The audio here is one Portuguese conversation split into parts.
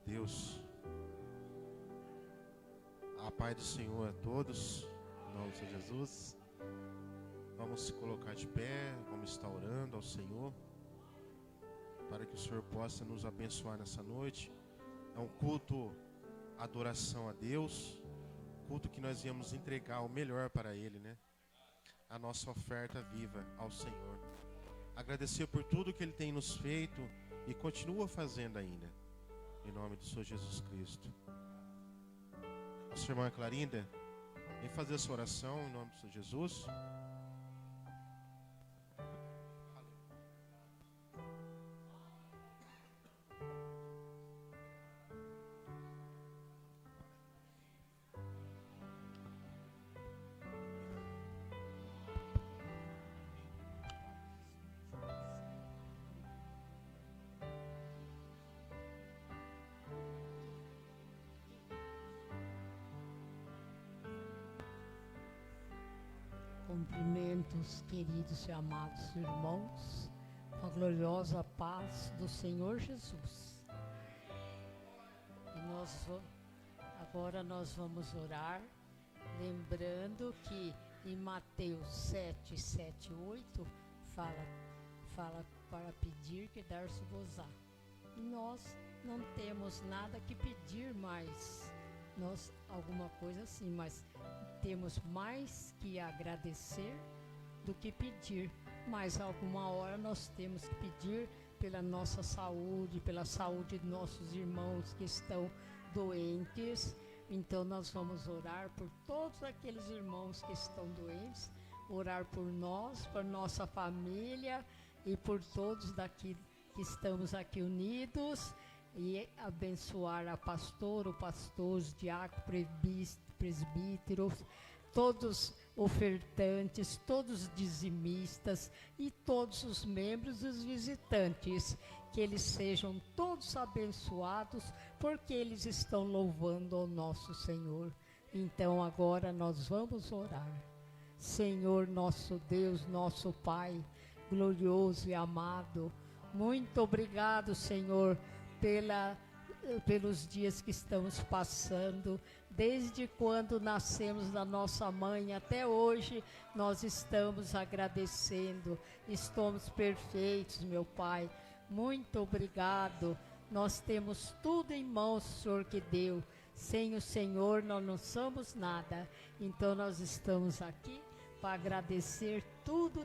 Deus. A paz do Senhor a todos, em nome de Jesus. Vamos se colocar de pé, vamos estar orando ao Senhor, para que o Senhor possa nos abençoar nessa noite. É um culto, adoração a Deus, culto que nós viemos entregar o melhor para Ele, né? A nossa oferta viva ao Senhor. Agradecer por tudo que Ele tem nos feito e continua fazendo ainda. Em nome do Senhor Jesus Cristo. Nossa irmã Clarinda, vem fazer essa oração em nome do Senhor Jesus. Cumprimento os queridos e amados irmãos com a gloriosa paz do Senhor Jesus. E agora nós vamos orar, lembrando que em Mateus 7, 7, 8 fala para pedir que dar-se-vos-á. E nós não temos nada que pedir mais, nós alguma coisa assim, mas temos mais que agradecer do que pedir, mas alguma hora nós temos que pedir pela nossa saúde, pela saúde de nossos irmãos que estão doentes. Então nós vamos orar por todos aqueles irmãos que estão doentes, orar por nós, por nossa família e por todos daqui que estamos aqui unidos, e abençoar a pastora, o pastor, os diáconos, presbíteros, todos ofertantes, todos dizimistas e todos os membros e os visitantes, que eles sejam todos abençoados, porque eles estão louvando ao nosso Senhor. Então agora nós vamos orar. Senhor, nosso Deus, nosso Pai, glorioso e amado, muito obrigado, Senhor, pelos dias que estamos passando, desde quando nascemos da nossa mãe até hoje, nós estamos agradecendo, estamos perfeitos, meu Pai, muito obrigado. Nós temos tudo em mãos, Senhor, que deu. Sem o Senhor nós não somos nada, então nós estamos aqui para agradecer tudo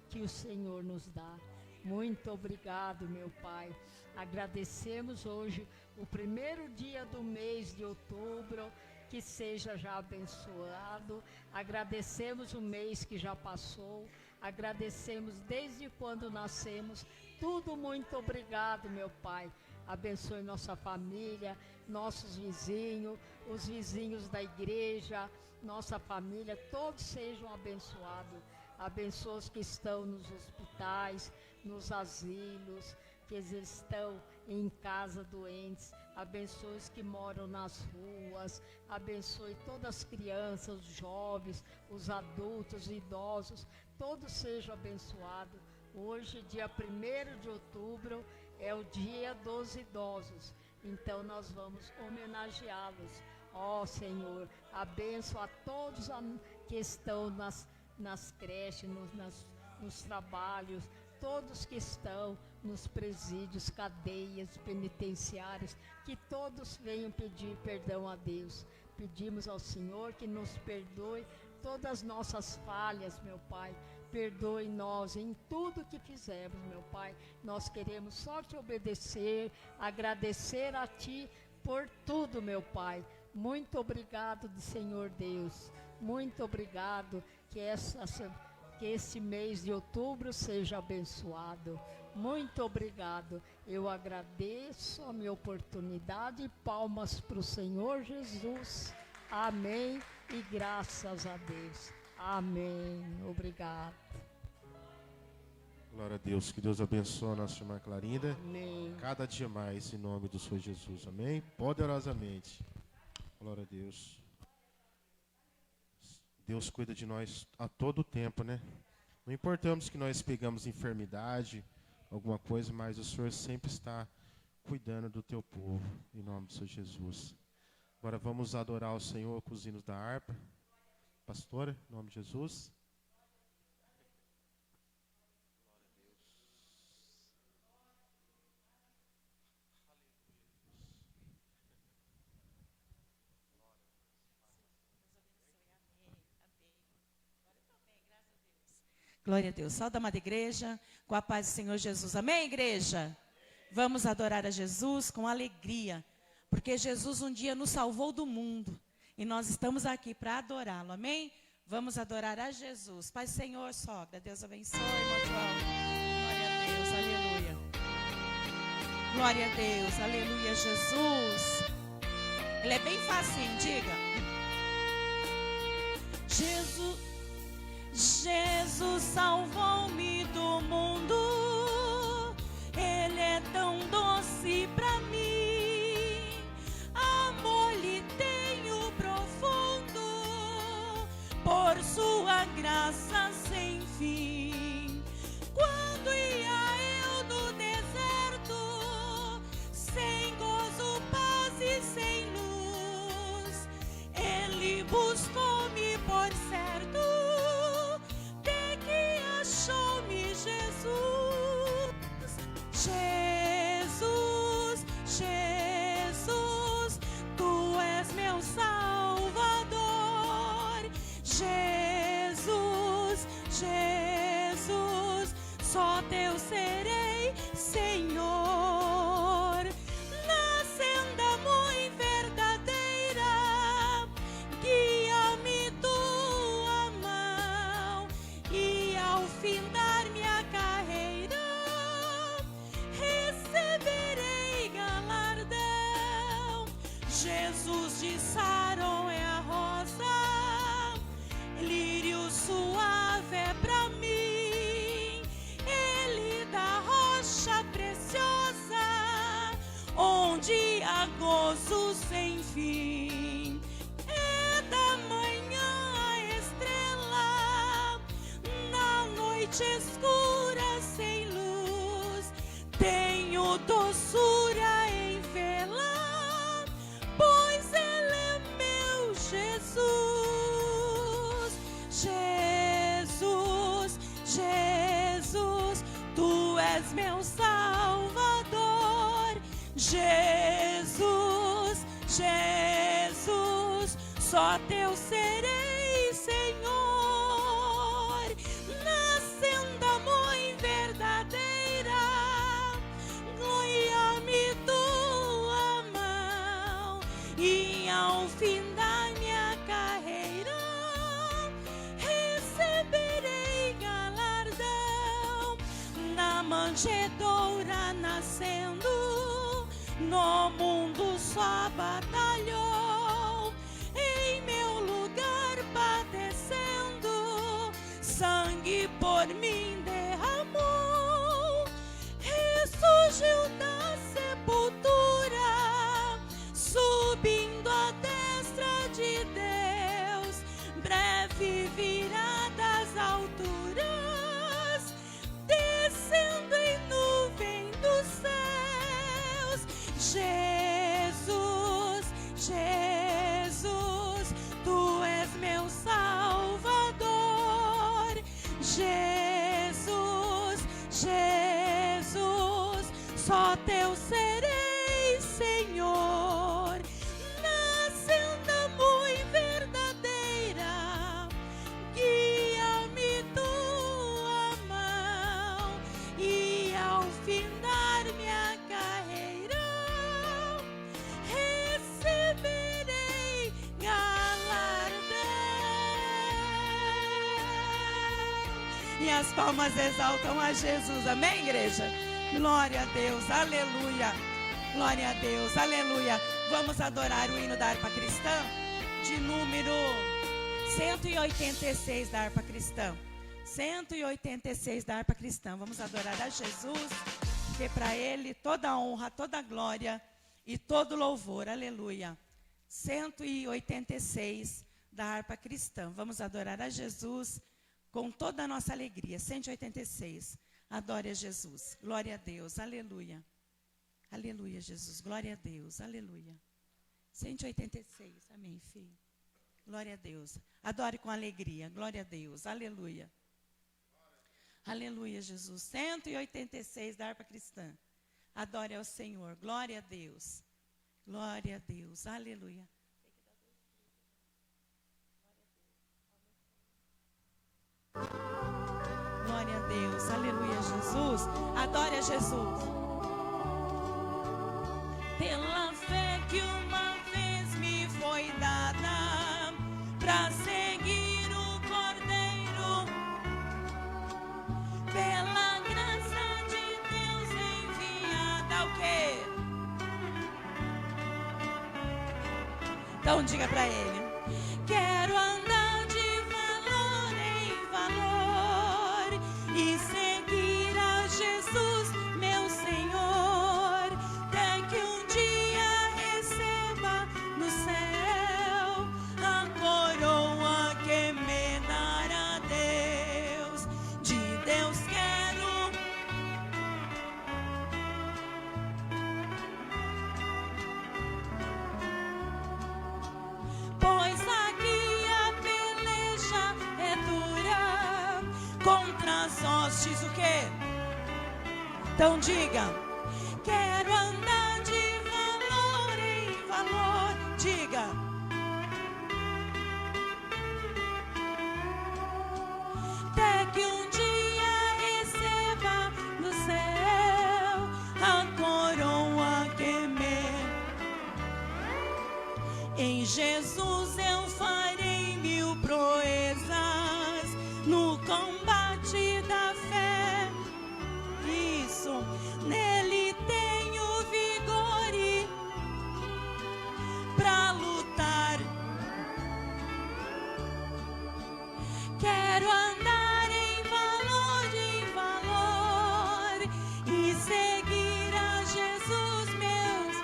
que o Senhor nos dá. Muito obrigado, meu Pai. Agradecemos hoje o primeiro dia do mês de outubro, que seja já abençoado. Agradecemos o mês que já passou. Agradecemos desde quando nascemos. Tudo muito obrigado, meu Pai. Abençoe nossa família, nossos vizinhos, os vizinhos da igreja, nossa família, todos sejam abençoados. Abençoe os que estão nos hospitais, nos asilos, que eles estão em casa doentes. Abençoe os que moram nas ruas. Abençoe todas as crianças, os jovens, os adultos, os idosos. Todos sejam abençoados. Hoje, dia 1º de outubro, é o dia dos idosos. Então nós vamos homenageá-los. Ó Senhor, abençoa a todos que estão nas creches, nos trabalhos, todos que estão nos presídios, cadeias, penitenciárias, que todos venham pedir perdão a Deus. Pedimos ao Senhor que nos perdoe todas as nossas falhas, meu Pai. Perdoe nós em tudo que fizemos, meu Pai. Nós queremos só te obedecer, agradecer a Ti por tudo, meu Pai. Muito obrigado, Senhor Deus. Muito obrigado que esse mês de outubro seja abençoado. Muito obrigado. Eu agradeço a minha oportunidade e palmas para o Senhor Jesus. Amém e graças a Deus. Amém. Obrigado. Glória a Deus. Que Deus abençoe a nossa irmã Clarinda. Amém. Cada dia mais, em nome do Senhor Jesus. Amém? Poderosamente. Glória a Deus. Deus cuida de nós a todo tempo, né? Não importamos que nós pegamos enfermidade, alguma coisa, mas o Senhor sempre está cuidando do teu povo, em nome do Senhor Jesus. Agora vamos adorar o Senhor com os hinos da harpa. Pastora, em nome de Jesus. Glória a Deus. Salve, amada igreja, com a paz do Senhor Jesus. Amém, igreja? Vamos adorar a Jesus com alegria, porque Jesus um dia nos salvou do mundo e nós estamos aqui para adorá-lo. Amém? Vamos adorar a Jesus. Pai, Senhor, sogra, Deus abençoe, irmão João. Glória a Deus, aleluia. Glória a Deus, aleluia, Jesus. Ele é bem facinho, diga. Jesus salvou-me do mundo, Ele é tão doce pra mim, amor lhe tenho profundo, por sua graça sem fim. Quando ia eu no deserto, sem gozo, paz e sem luz, Ele buscou-me por certo, achou-me Jesus, Jesus, Jesus, Tu és meu Salvador, Jesus, Jesus, só Teu serei, Senhor, na senda muito verdadeira, guia-me Tua mão, e ao findar minha carreira, receberei galardão. Jesus de Saron é a rosa, lírio suave é pra mim, Ele da rocha preciosa, onde há gozo sem fim. É da manhã a estrela, na noite escura sem luz, tenho doçura em vê-la, pois Ele é meu Jesus, Jesus, Jesus, Tu és meu Salvador, Jesus, Jesus, só Teu serei, Senhor, na senda muito verdadeira, guia-me Tua mão, e ao fim da minha carreira, receberei galardão. Na manjedoura nascendo, no mundo só batalhou, em meu lugar padecendo, sangue por mim derramou, ressurgiu da sepultura, subindo à destra de Deus, breve virá das alturas, descendo em nuvem dos céus. Jesus, Jesus, Tu és meu Salvador, Jesus, Jesus, só Teu serei, Senhor, na senda muito verdadeira, guia-me Tua mão, e ao findar minha carreira, receberei galardão. E as palmas exaltam a Jesus, amém, igreja? Glória a Deus, aleluia, glória a Deus, aleluia. Vamos adorar o hino da harpa cristã, de número 186 da harpa cristã. 186 da harpa cristã. Vamos adorar a Jesus, porque para Ele toda a honra, toda a glória e todo louvor, aleluia. 186 da harpa cristã. Vamos adorar a Jesus com toda a nossa alegria. 186. Adore a Jesus. Glória a Deus. Aleluia. Aleluia, Jesus. Glória a Deus. Aleluia. 186. Amém, filho. Glória a Deus. Adore com alegria. Glória a Deus. Aleluia. Aleluia, Jesus. 186 da harpa cristã. Adore ao Senhor. Glória a Deus. Glória a Deus. Aleluia. Glória a Deus. Aleluia, Jesus. Adore a Jesus. Pela fé que uma vez me foi dada, para seguir o Cordeiro, pela graça de Deus enviada, o quê? Então diga para ele: quero andar de valor em valor e seguir a Jesus, meu Senhor, até que um dia receba no céu a coroa que me dará Deus. De Deus quero pois aqui a peleja é dura contra as hostes, o quê? Então diga: quero andar de valor em valor. Diga: até que um dia receba no céu a coroa que me. Em Jesus eu farei mil proezas no combate da fé. Isso, nele tenho vigor e pra lutar. Quero andar em valor e seguir a Jesus, meus,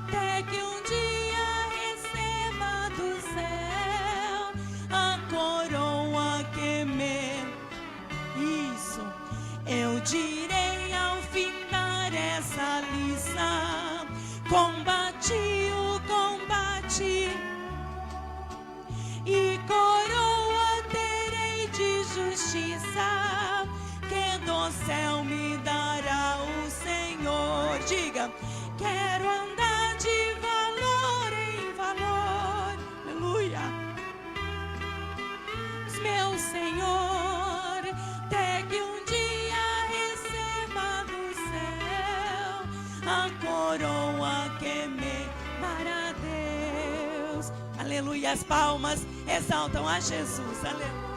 até que um dia receba do céu a coroa que me. Isso, eu direi ao findar essa lição: combati o combate e coroa terei de justiça, que do céu me dará o Senhor. Diga: quero andar de valor em valor. Aleluia. Meu Senhor, até que um dia receba do céu a coroa que me dará Deus. Aleluia. As palmas exaltam a Jesus. Aleluia.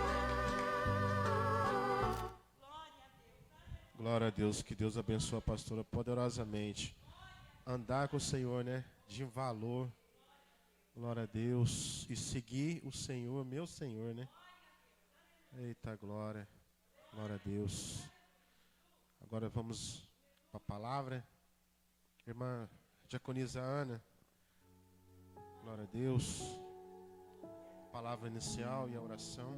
Glória a Deus, que Deus abençoe a pastora poderosamente. Andar com o Senhor, né? De valor. Glória a Deus. E seguir o Senhor, meu Senhor, né? Eita glória. Glória a Deus. Agora vamos para a palavra. Irmã Diaconisa Ana. Glória a Deus. Palavra inicial e a oração.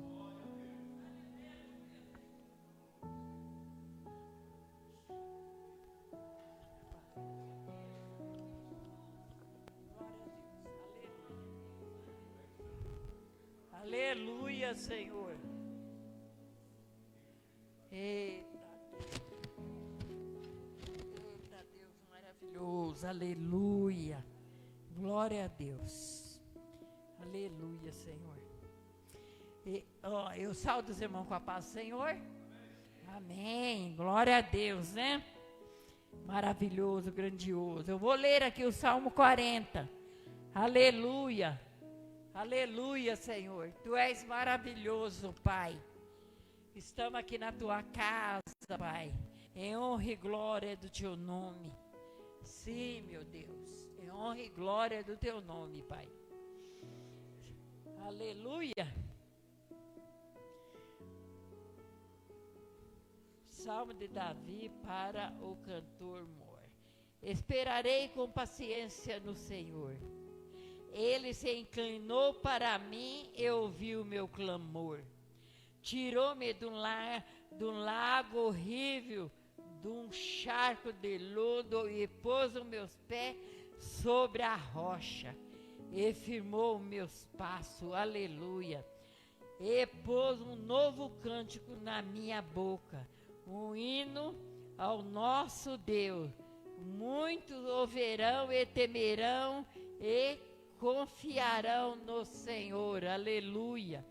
Aleluia, Senhor. Eita Deus maravilhoso. Aleluia. Glória a Deus. Aleluia, Senhor. Eu saúdo os irmãos com a paz do Senhor. Amém. Glória a Deus, né? Maravilhoso, grandioso. Eu vou ler aqui o Salmo 40. Aleluia. Aleluia, Senhor. Tu és maravilhoso, Pai. Estamos aqui na tua casa, Pai. Em honra e glória do teu nome. Sim, meu Deus. Em honra e glória do teu nome, Pai. Aleluia. Salmo de Davi para o cantor Mor. Esperarei com paciência no Senhor. Ele se inclinou para mim e ouviu o meu clamor. Tirou-me do lago horrível de um charco de lodo e pôs os meus pés sobre a rocha e firmou meus passos, aleluia. E pôs um novo cântico na minha boca, um hino ao nosso Deus. Muitos ouvirão e temerão e confiarão no Senhor, aleluia.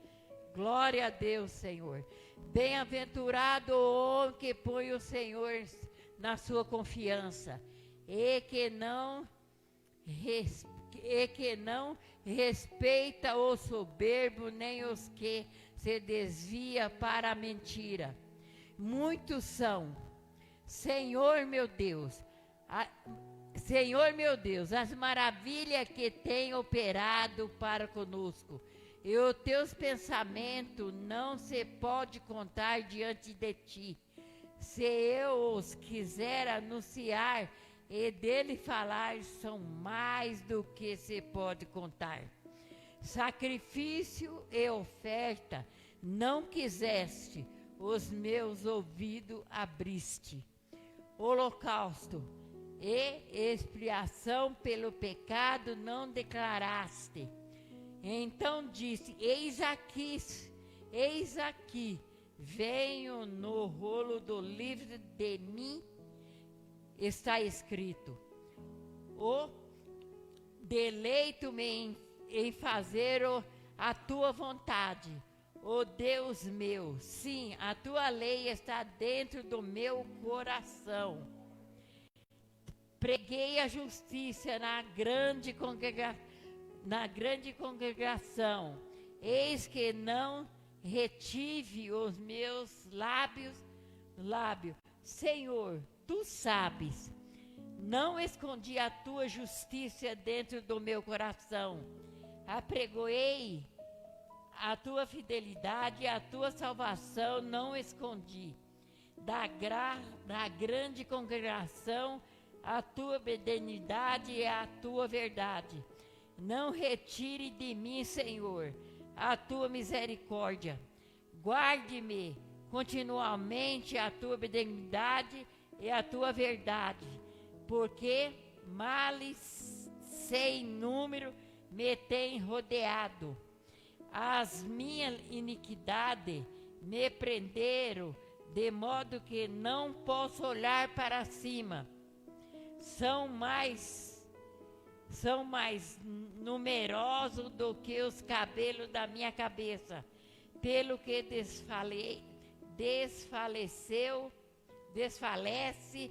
Glória a Deus, Senhor. Bem-aventurado o homem que põe o Senhor na sua confiança e que não respeita o soberbo, nem os que se desvia para a mentira. Muitos são, Senhor meu Deus, as maravilhas que tem operado para conosco, e os teus pensamentos não se pode contar diante de ti. Se eu os quiser anunciar e dele falar, são mais do que se pode contar. Sacrifício e oferta não quiseste, os meus ouvidos abriste. Holocausto e expiação pelo pecado não declaraste. Então disse, eis aqui, venho no rolo do livro de mim, está escrito, deleito-me em fazer a tua vontade, ó Deus meu, sim, a tua lei está dentro do meu coração. Preguei a justiça na grande congregação, eis que não retive os meus lábios. Senhor, tu sabes, não escondi a tua justiça dentro do meu coração. Apregoei a tua fidelidade e a tua salvação não escondi. Da grande congregação, a tua benignidade e a tua verdade. Não retire de mim, Senhor, a tua misericórdia. Guarde-me continuamente a tua benignidade e a tua verdade, porque males sem número me têm rodeado. As minhas iniquidades me prenderam, de modo que não posso olhar para cima. São mais numerosos do que os cabelos da minha cabeça, pelo que desfalece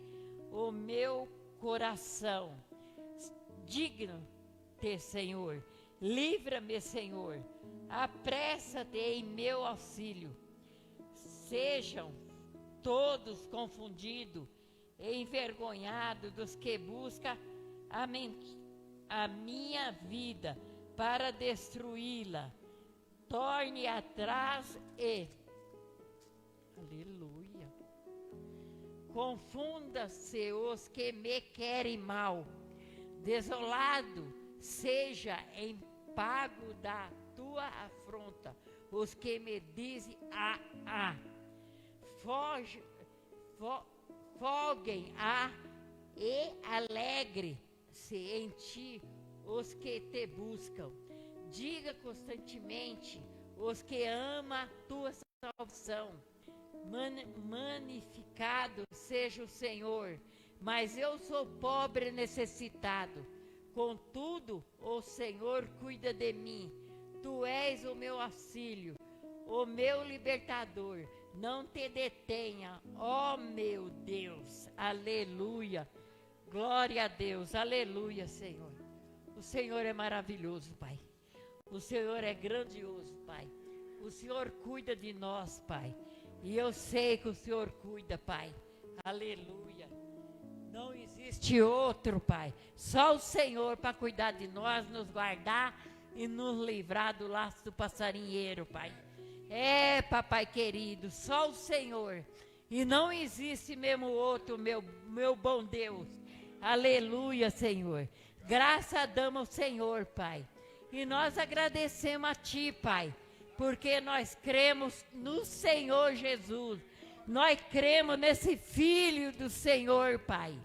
o meu coração. Digno-te, Senhor, livra-me, Senhor, apressa-te em meu auxílio. Sejam todos confundidos e envergonhados dos que buscam a minha vida para destruí-la. Torne atrás e aleluia. Confunda-se os que me querem mal. Desolado seja em pago da tua afronta os que me dizem folguem e alegre-se em ti os que te buscam. Diga constantemente os que amam a tua salvação. Magnificado seja o Senhor, mas eu sou pobre e necessitado. Contudo, o Senhor cuida de mim. Tu és o meu auxílio, o meu libertador. Não te detenha, ó meu Deus. Aleluia. Glória a Deus. Aleluia, Senhor. O Senhor é maravilhoso, Pai. O Senhor é grandioso, Pai. O Senhor cuida de nós, Pai. E eu sei que o Senhor cuida, Pai. Aleluia. Não existe outro, Pai. Só o Senhor para cuidar de nós, nos guardar e nos livrar do laço do passarinheiro, Pai. É, papai querido, só o Senhor. E não existe mesmo outro, meu bom Deus. Aleluia, Senhor. Graças damos ao Senhor, Pai. E nós agradecemos a Ti, Pai, porque nós cremos no Senhor Jesus. Nós cremos nesse Filho do Senhor, Pai.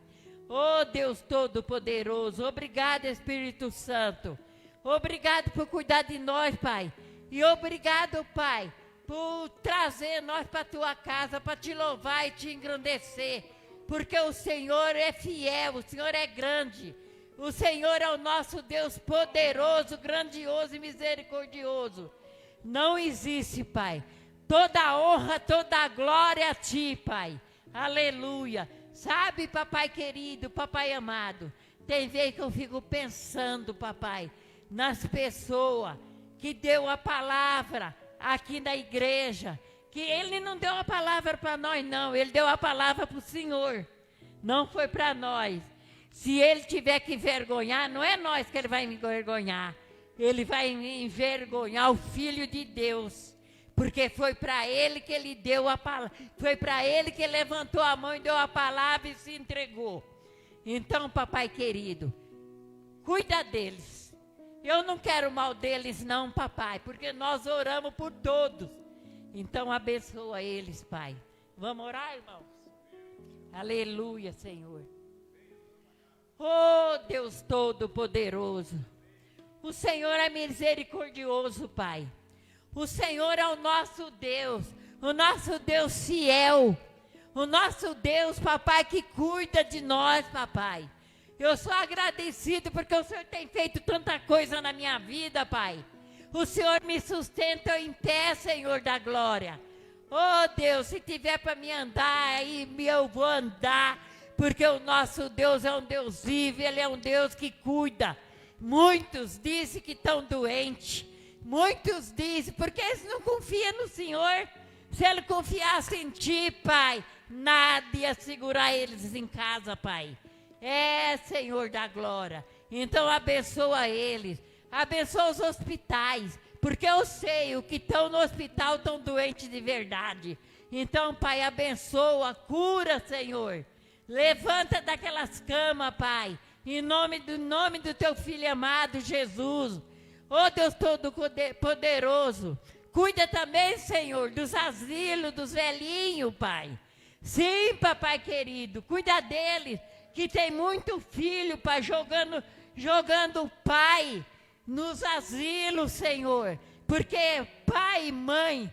Oh, Deus Todo-Poderoso, obrigado, Espírito Santo. Obrigado por cuidar de nós, Pai. E obrigado, Pai, por trazer nós para a tua casa, para te louvar e te engrandecer. Porque o Senhor é fiel, o Senhor é grande. O Senhor é o nosso Deus poderoso, grandioso e misericordioso. Não existe, Pai. Toda a honra, toda a glória a ti, Pai. Aleluia. Sabe, papai querido, papai amado, tem vezes que eu fico pensando, papai, nas pessoas que deu a palavra aqui na igreja, que ele não deu a palavra para nós não, ele deu a palavra para o Senhor, não foi para nós. Se ele tiver que envergonhar, não é nós que ele vai envergonhar, ele vai envergonhar o Filho de Deus, porque foi para ele que ele deu a palavra, foi para ele que ele levantou a mão e deu a palavra e se entregou. Então, papai querido, cuida deles. Eu não quero mal deles não, papai, porque nós oramos por todos. Então, abençoa eles, Pai. Vamos orar, irmãos? Aleluia, Senhor. Oh, Deus Todo-Poderoso. O Senhor é misericordioso, Pai. O Senhor é o nosso Deus fiel, o nosso Deus, papai, que cuida de nós, papai. Eu sou agradecido porque o Senhor tem feito tanta coisa na minha vida, Pai. O Senhor me sustenta em pé, Senhor da glória. Oh, Deus, se tiver para me andar aí, eu vou andar, porque o nosso Deus é um Deus vivo, Ele é um Deus que cuida. Muitos dizem que estão doentes. Muitos dizem, porque eles não confiam no Senhor. Se Ele confiasse em Ti, Pai, nada ia segurar eles em casa, Pai. É, Senhor da glória. Então abençoa eles. Abençoa os hospitais. Porque eu sei, os que estão no hospital estão doentes de verdade. Então, Pai, abençoa, cura, Senhor. Levanta daquelas camas, Pai. Em nome do Teu Filho amado, Jesus. Oh, Deus Todo-Poderoso, cuida também, Senhor, dos asilos, dos velhinhos, Pai. Sim, papai querido, cuida deles, que tem muito filho, Pai, jogando pai nos asilos, Senhor. Porque pai e mãe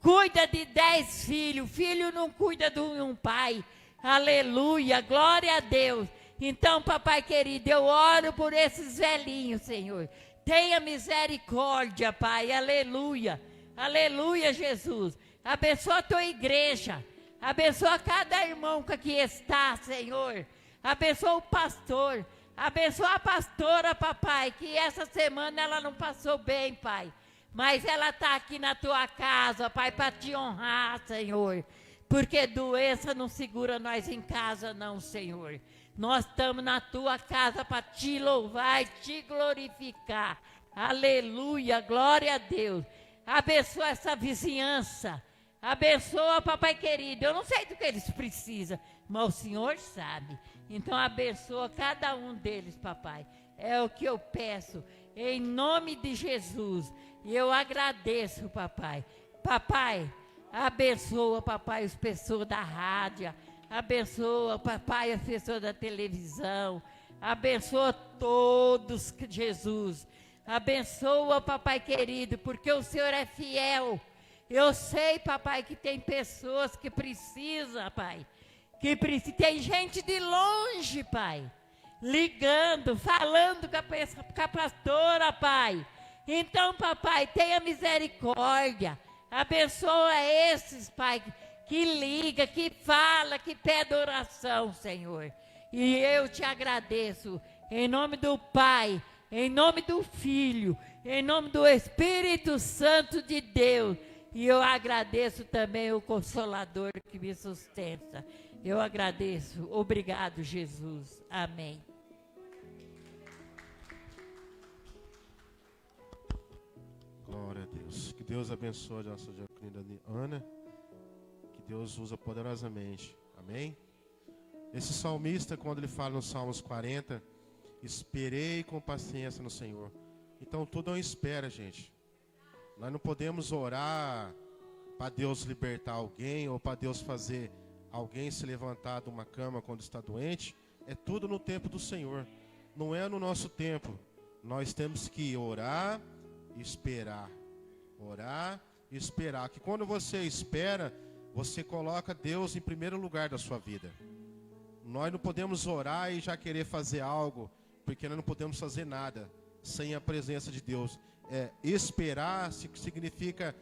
cuida de 10 filhos, filho não cuida de um pai. Aleluia, glória a Deus. Então, papai querido, eu oro por esses velhinhos, Senhor. Tenha misericórdia, Pai, aleluia, aleluia, Jesus. Abençoa a tua igreja, abençoa cada irmão que aqui está, Senhor. Abençoa o pastor, abençoa a pastora, papai, que essa semana ela não passou bem, Pai. Mas ela está aqui na tua casa, Pai, para te honrar, Senhor. Porque doença não segura nós em casa, não, Senhor. Nós estamos na tua casa para te louvar e te glorificar. Aleluia, glória a Deus. Abençoa essa vizinhança. Abençoa, papai querido. Eu não sei do que eles precisam, mas o Senhor sabe. Então abençoa cada um deles, papai. É o que eu peço, em nome de Jesus. E eu agradeço, papai. Papai, abençoa, papai, as pessoas da rádio. Abençoa, papai, as pessoas da televisão. Abençoa todos, Jesus. Abençoa, papai querido, porque o Senhor é fiel. Eu sei, papai, que tem pessoas que precisam, pai. Tem gente de longe, pai. Ligando, falando com a pastora, pai. Então, papai, tenha misericórdia. Abençoa esses, pai, que liga, que fala, que pede oração, Senhor. E eu te agradeço, em nome do Pai, em nome do Filho, em nome do Espírito Santo de Deus. E eu agradeço também o Consolador que me sustenta. Eu agradeço. Obrigado, Jesus. Amém. Glória a Deus. Que Deus abençoe a nossa diaconina Ana. Que Deus usa poderosamente. Amém? Esse salmista, quando ele fala no Salmos 40, esperei com paciência no Senhor. Então tudo é uma espera, gente. Nós não podemos orar para Deus libertar alguém ou para Deus fazer alguém se levantar de uma cama quando está doente, é tudo no tempo do Senhor. Não é no nosso tempo. Nós temos que orar e esperar. Orar e esperar. Que quando você espera, você coloca Deus em primeiro lugar da sua vida. Nós não podemos orar e já querer fazer algo, porque nós não podemos fazer nada sem a presença de Deus. Esperar significa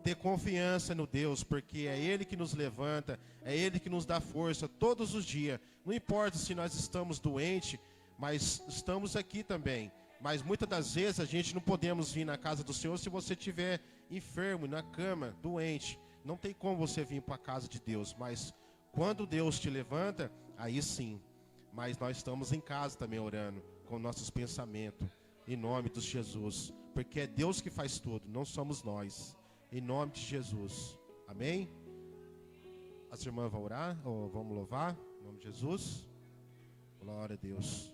ter confiança no Deus, porque é Ele que nos levanta, é Ele que nos dá força todos os dias. Não importa se nós estamos doentes, mas estamos aqui também. Mas muitas das vezes a gente não podemos vir na casa do Senhor se você estiver enfermo, na cama, doente. Não tem como você vir para a casa de Deus, mas quando Deus te levanta, aí sim. Mas nós estamos em casa também orando, com nossos pensamentos, em nome de Jesus. Porque é Deus que faz tudo, não somos nós. Em nome de Jesus. Amém? As irmãs vão orar, ou vamos louvar, em nome de Jesus. Glória a Deus.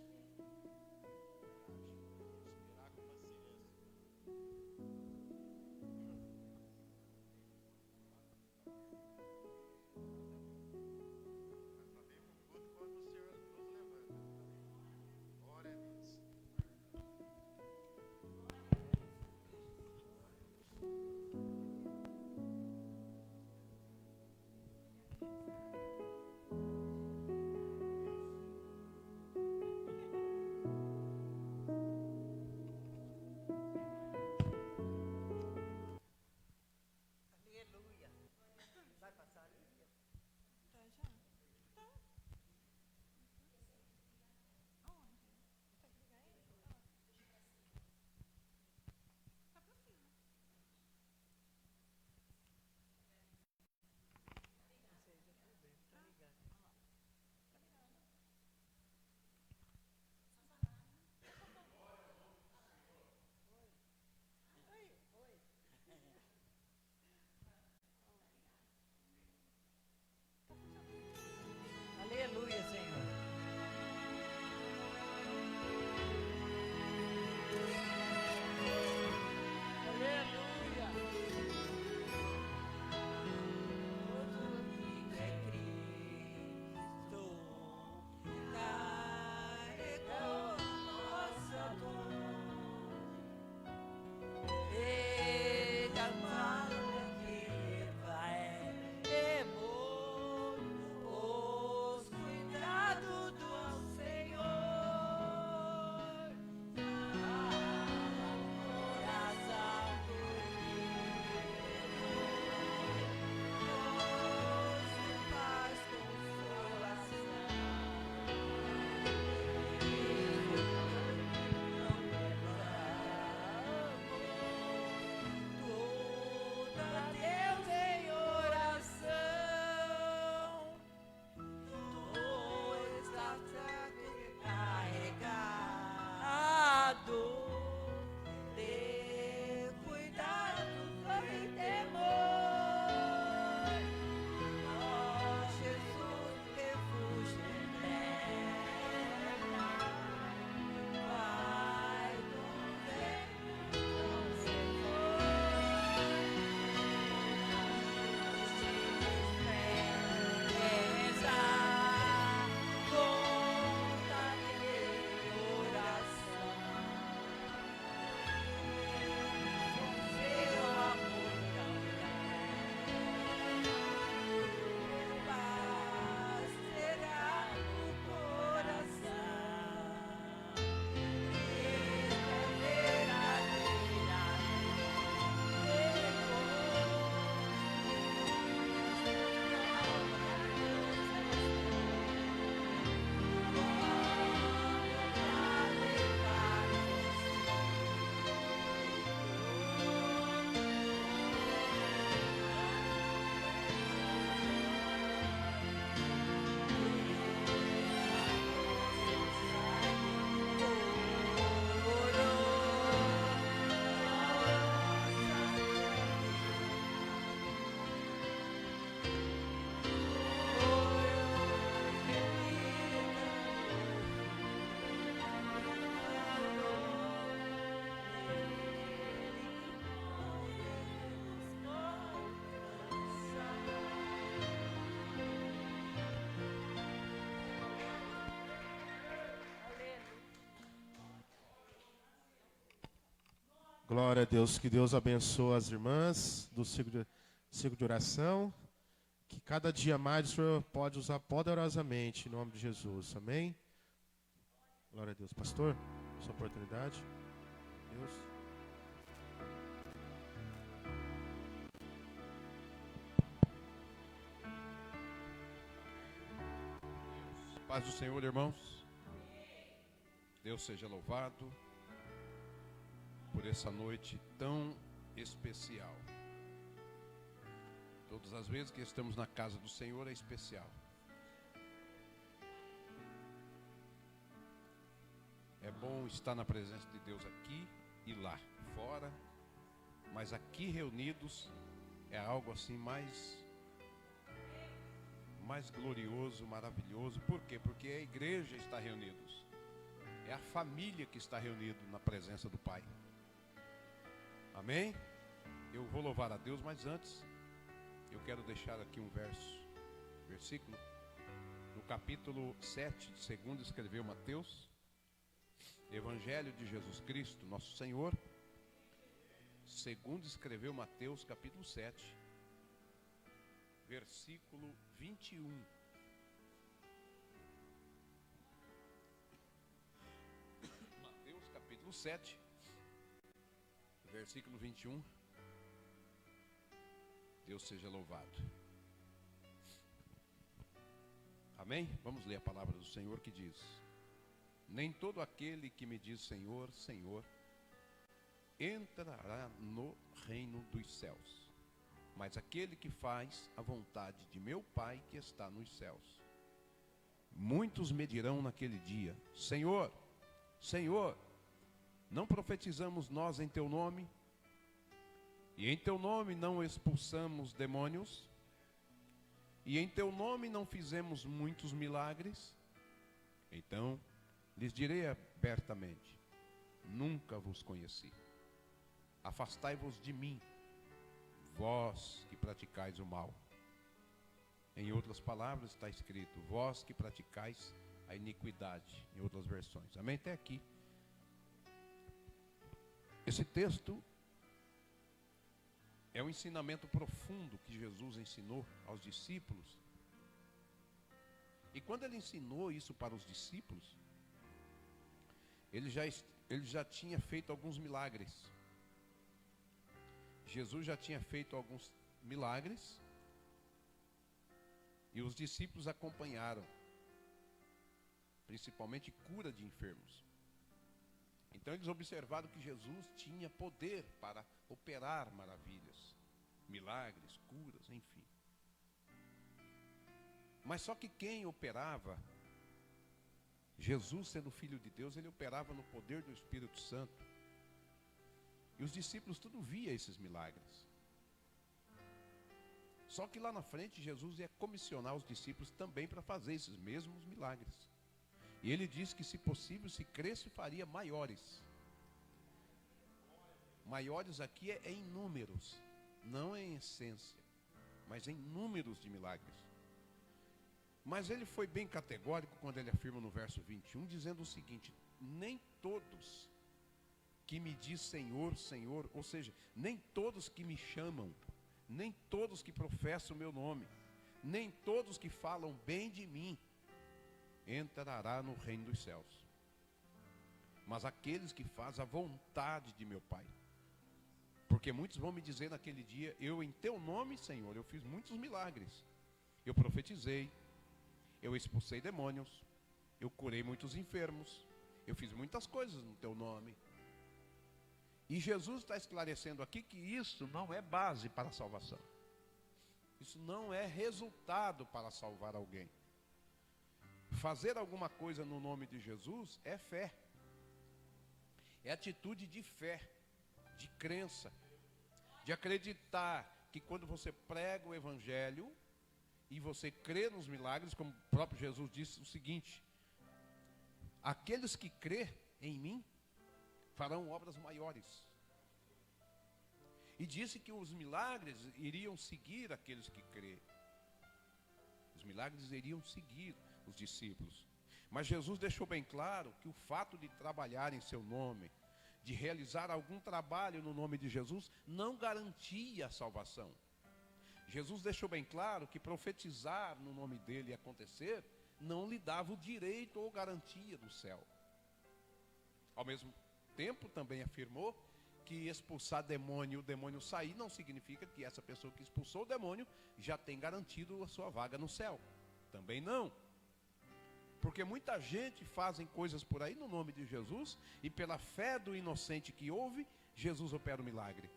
Glória a Deus, que Deus abençoe as irmãs do ciclo de oração, que cada dia mais o Senhor pode usar poderosamente, em nome de Jesus, amém? Glória a Deus. Pastor, sua oportunidade. Deus. Paz do Senhor, irmãos. Deus seja louvado por essa noite tão especial. Todas as vezes que estamos na casa do Senhor é especial. É bom estar na presença de Deus aqui e lá, fora, mas aqui reunidos é algo assim mais glorioso, maravilhoso. Por quê? Porque a igreja está reunidos. É a família que está reunida na presença do Pai. Amém? Eu vou louvar a Deus, mas antes eu quero deixar aqui um versículo. No capítulo 7, segundo escreveu Mateus, Evangelho de Jesus Cristo, nosso Senhor, segundo escreveu Mateus, capítulo 7, versículo 21. Mateus capítulo 7, versículo 21. Deus seja louvado. Amém? Vamos ler a palavra do Senhor que diz: nem todo aquele que me diz Senhor, Senhor, entrará no reino dos céus, mas aquele que faz a vontade de meu Pai que está nos céus. Muitos me dirão naquele dia: Senhor, Senhor, não profetizamos nós em teu nome? E em teu nome não expulsamos demônios? E em teu nome não fizemos muitos milagres? Então lhes direi abertamente: nunca vos conheci. Afastai-vos de mim, vós que praticais o mal. Em outras palavras está escrito: vós que praticais a iniquidade, em outras versões. Amém? Até aqui. Esse texto é um ensinamento profundo que Jesus ensinou aos discípulos. E quando ele ensinou isso para os discípulos, ele já tinha feito alguns milagres. Jesus já tinha feito alguns milagres e os discípulos acompanharam, principalmente cura de enfermos. Então eles observaram que Jesus tinha poder para operar maravilhas, milagres, curas, enfim. Mas só que quem operava, Jesus sendo filho de Deus, ele operava no poder do Espírito Santo. E os discípulos tudo via esses milagres. Só que lá na frente Jesus ia comissionar os discípulos também para fazer esses mesmos milagres. E ele disse que, se possível, se cresce, faria maiores. Maiores aqui é em números, não em essência, mas em números de milagres. Mas ele foi bem categórico quando ele afirma no verso 21, dizendo o seguinte: nem todos que me diz Senhor, Senhor, ou seja, nem todos que me chamam, nem todos que professam o meu nome, nem todos que falam bem de mim, entrará no reino dos céus, mas aqueles que fazem a vontade de meu Pai. Porque muitos vão me dizer naquele dia: eu em teu nome, Senhor, eu fiz muitos milagres, eu profetizei, eu expulsei demônios, eu curei muitos enfermos, eu fiz muitas coisas no teu nome. E Jesus está esclarecendo aqui que isso não é base para a salvação, isso não é resultado para salvar alguém. Fazer alguma coisa no nome de Jesus é fé, é atitude de fé, de crença, de acreditar que quando você prega o Evangelho e você crê nos milagres, como o próprio Jesus disse o seguinte: aqueles que crê em mim farão obras maiores. E disse que os milagres iriam seguir aqueles que crê. Os milagres iriam seguir os discípulos. Mas Jesus deixou bem claro que o fato de trabalhar em seu nome, de realizar algum trabalho no nome de Jesus, não garantia a salvação. Jesus deixou bem claro que profetizar no nome dele e acontecer, não lhe dava o direito ou garantia do céu. Ao mesmo tempo, também afirmou que expulsar demônio e o demônio sair, não significa que essa pessoa que expulsou o demônio já tem garantido a sua vaga no céu. Também não. Porque muita gente fazem coisas por aí no nome de Jesus, e pela fé do inocente que ouve, Jesus opera o milagre.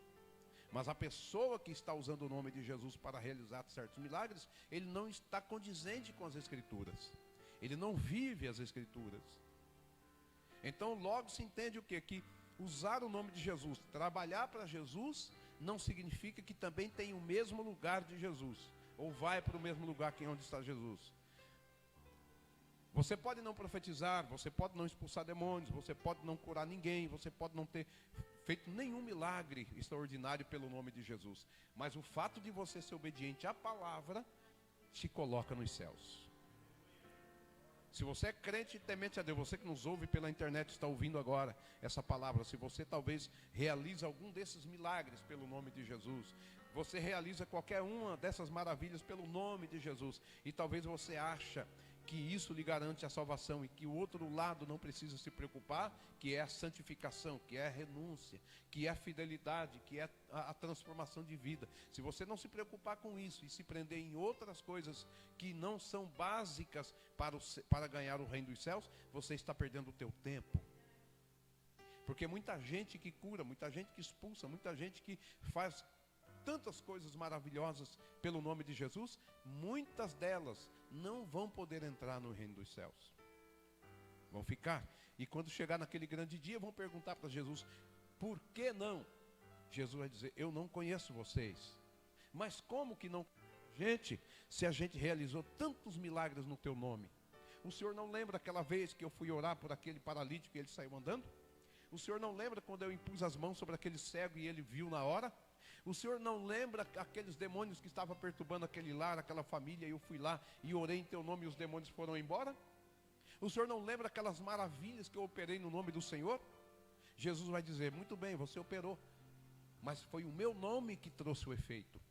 Mas a pessoa que está usando o nome de Jesus para realizar certos milagres, ele não está condizente com as Escrituras. Ele não vive as Escrituras. Então logo se entende o quê? Que usar o nome de Jesus, trabalhar para Jesus, não significa que também tem o mesmo lugar de Jesus, ou vai para o mesmo lugar que onde está Jesus. Você pode não profetizar, você pode não expulsar demônios, você pode não curar ninguém, você pode não ter feito nenhum milagre extraordinário pelo nome de Jesus. Mas o fato de você ser obediente à palavra, te coloca nos céus. Se você é crente e temente a Deus, você que nos ouve pela internet, está ouvindo agora essa palavra, se você talvez realiza algum desses milagres pelo nome de Jesus, você realiza qualquer uma dessas maravilhas pelo nome de Jesus, e talvez você acha que isso lhe garante a salvação e que o outro lado não precisa se preocupar, que é a santificação, que é a renúncia, que é a fidelidade, que é a transformação de vida. Se você não se preocupar com isso e se prender em outras coisas que não são básicas para ganhar o reino dos céus, você está perdendo o teu tempo. Porque muita gente que cura, muita gente que expulsa, muita gente que faz tantas coisas maravilhosas pelo nome de Jesus, muitas delas não vão poder entrar no reino dos céus. Vão ficar. E quando chegar naquele grande dia, vão perguntar para Jesus, por que não? Jesus vai dizer, eu não conheço vocês. Mas como que não? Gente, se a gente realizou tantos milagres no teu nome, o Senhor não lembra aquela vez que eu fui orar por aquele paralítico e ele saiu andando? O Senhor não lembra quando eu impus as mãos sobre aquele cego e ele viu na hora? O Senhor não lembra aqueles demônios que estavam perturbando aquele lar, aquela família, e eu fui lá e orei em teu nome e os demônios foram embora? O Senhor não lembra aquelas maravilhas que eu operei no nome do Senhor? Jesus vai dizer, muito bem, você operou, mas foi o meu nome que trouxe o efeito.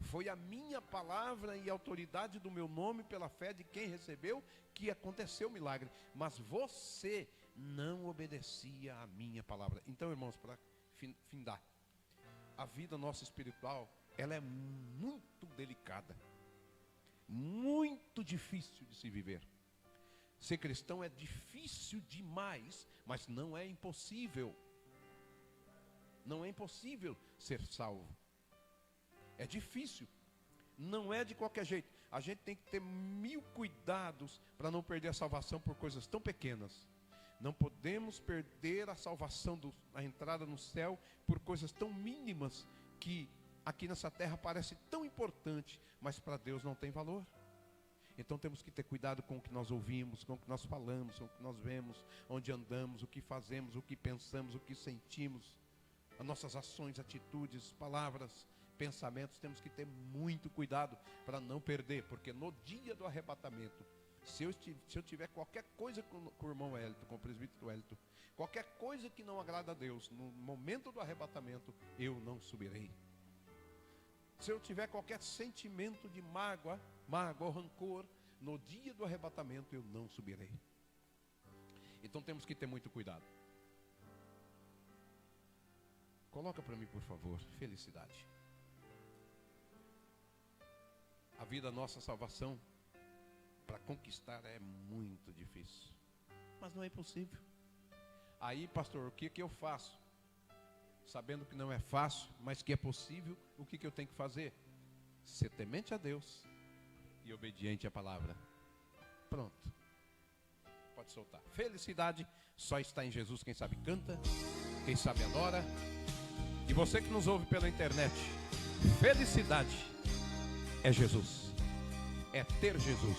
Foi a minha palavra e a autoridade do meu nome pela fé de quem recebeu que aconteceu o milagre. Mas você não obedecia à minha palavra. Então, irmãos, para findar, a vida nossa espiritual, ela é muito delicada, muito difícil de se viver. Ser cristão é difícil demais, mas não é impossível. Não é impossível ser salvo. É difícil, não é de qualquer jeito. A gente tem que ter 1000 cuidados para não perder a salvação por coisas tão pequenas. Não podemos perder a salvação, a entrada no céu, por coisas tão mínimas que aqui nessa terra parece tão importante, mas para Deus não tem valor. Então temos que ter cuidado com o que nós ouvimos, com o que nós falamos, com o que nós vemos, onde andamos, o que fazemos, o que pensamos, o que sentimos, as nossas ações, atitudes, palavras, pensamentos. Temos que ter muito cuidado para não perder, porque no dia do arrebatamento, se eu tiver qualquer coisa com o irmão Hélito, com o presbítero Hélito, qualquer coisa que não agrada a Deus, no momento do arrebatamento, eu não subirei. Se eu tiver qualquer sentimento de mágoa ou rancor, no dia do arrebatamento, eu não subirei. Então temos que ter muito cuidado. Coloca para mim, por favor, felicidade. A vida, a nossa salvação, para conquistar é muito difícil, mas não é impossível. Aí, pastor, o que eu faço? Sabendo que não é fácil, mas que é possível, o que eu tenho que fazer? Ser temente a Deus e obediente à palavra. Pronto. Pode soltar. Felicidade só está em Jesus. Quem sabe canta, quem sabe adora. E você que nos ouve pela internet, felicidade é Jesus. É ter Jesus.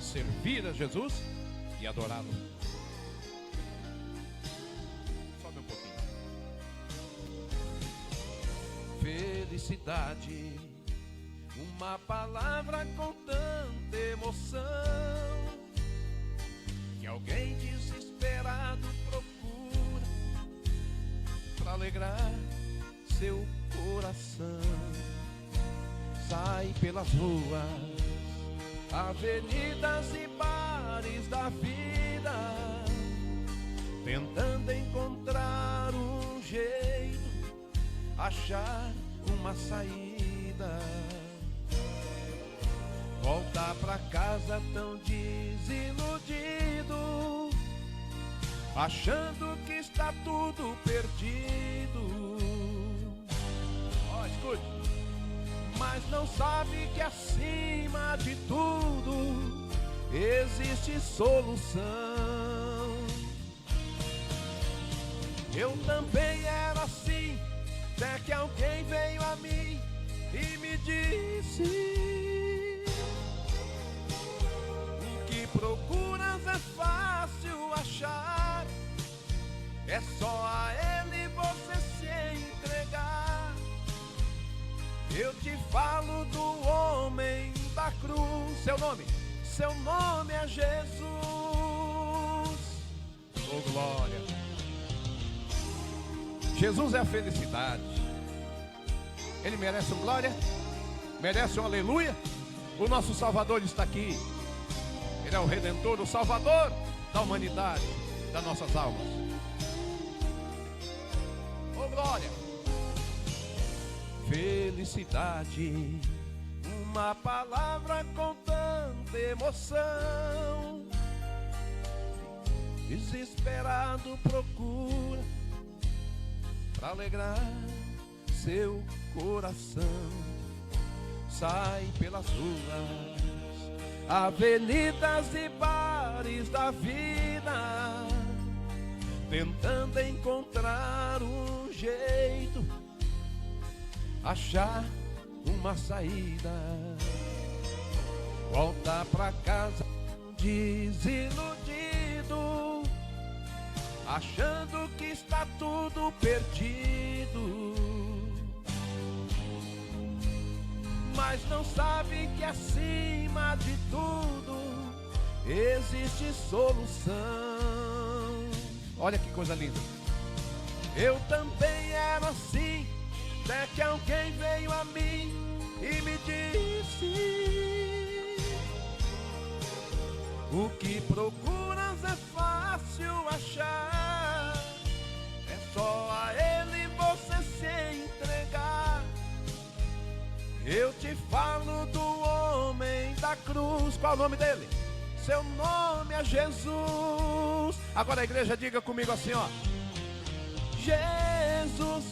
Servir a Jesus e adorá-lo. Sobe um pouquinho. Felicidade, uma palavra com tanta emoção, que alguém desesperado procura alegrar seu coração. Sai pelas ruas, avenidas e bares da vida, tentando encontrar um jeito, achar uma saída. Volta pra casa tão desiludido, achando que está tudo perdido. Ó, escute. Mas não sabe que acima de tudo existe solução. Eu também era assim, até que alguém veio a mim e me disse: o que procuras é fácil achar, é só a ele você se entregar. Eu te falo do homem da cruz. Seu nome é Jesus. Oh, glória. Jesus é a felicidade. Ele merece um glória, merece um aleluia. O nosso Salvador está aqui. Ele é o Redentor, o Salvador da humanidade, das nossas almas. Oh, glória. Felicidade, uma palavra com tanta emoção. Desesperado procura pra alegrar seu coração. Sai pelas ruas, avenidas e bares da vida, tentando encontrar um jeito, achar uma saída. Volta pra casa desiludido, achando que está tudo perdido, mas não sabe que acima de tudo existe solução. Olha que coisa linda. Eu também era assim, até que alguém veio a mim e me disse: o que procuras é fácil achar, é só a ele você se entregar. Eu te falo do homem da cruz. Qual é o nome dele? Seu nome é Jesus. Agora a igreja diga comigo assim, ó: Jesus,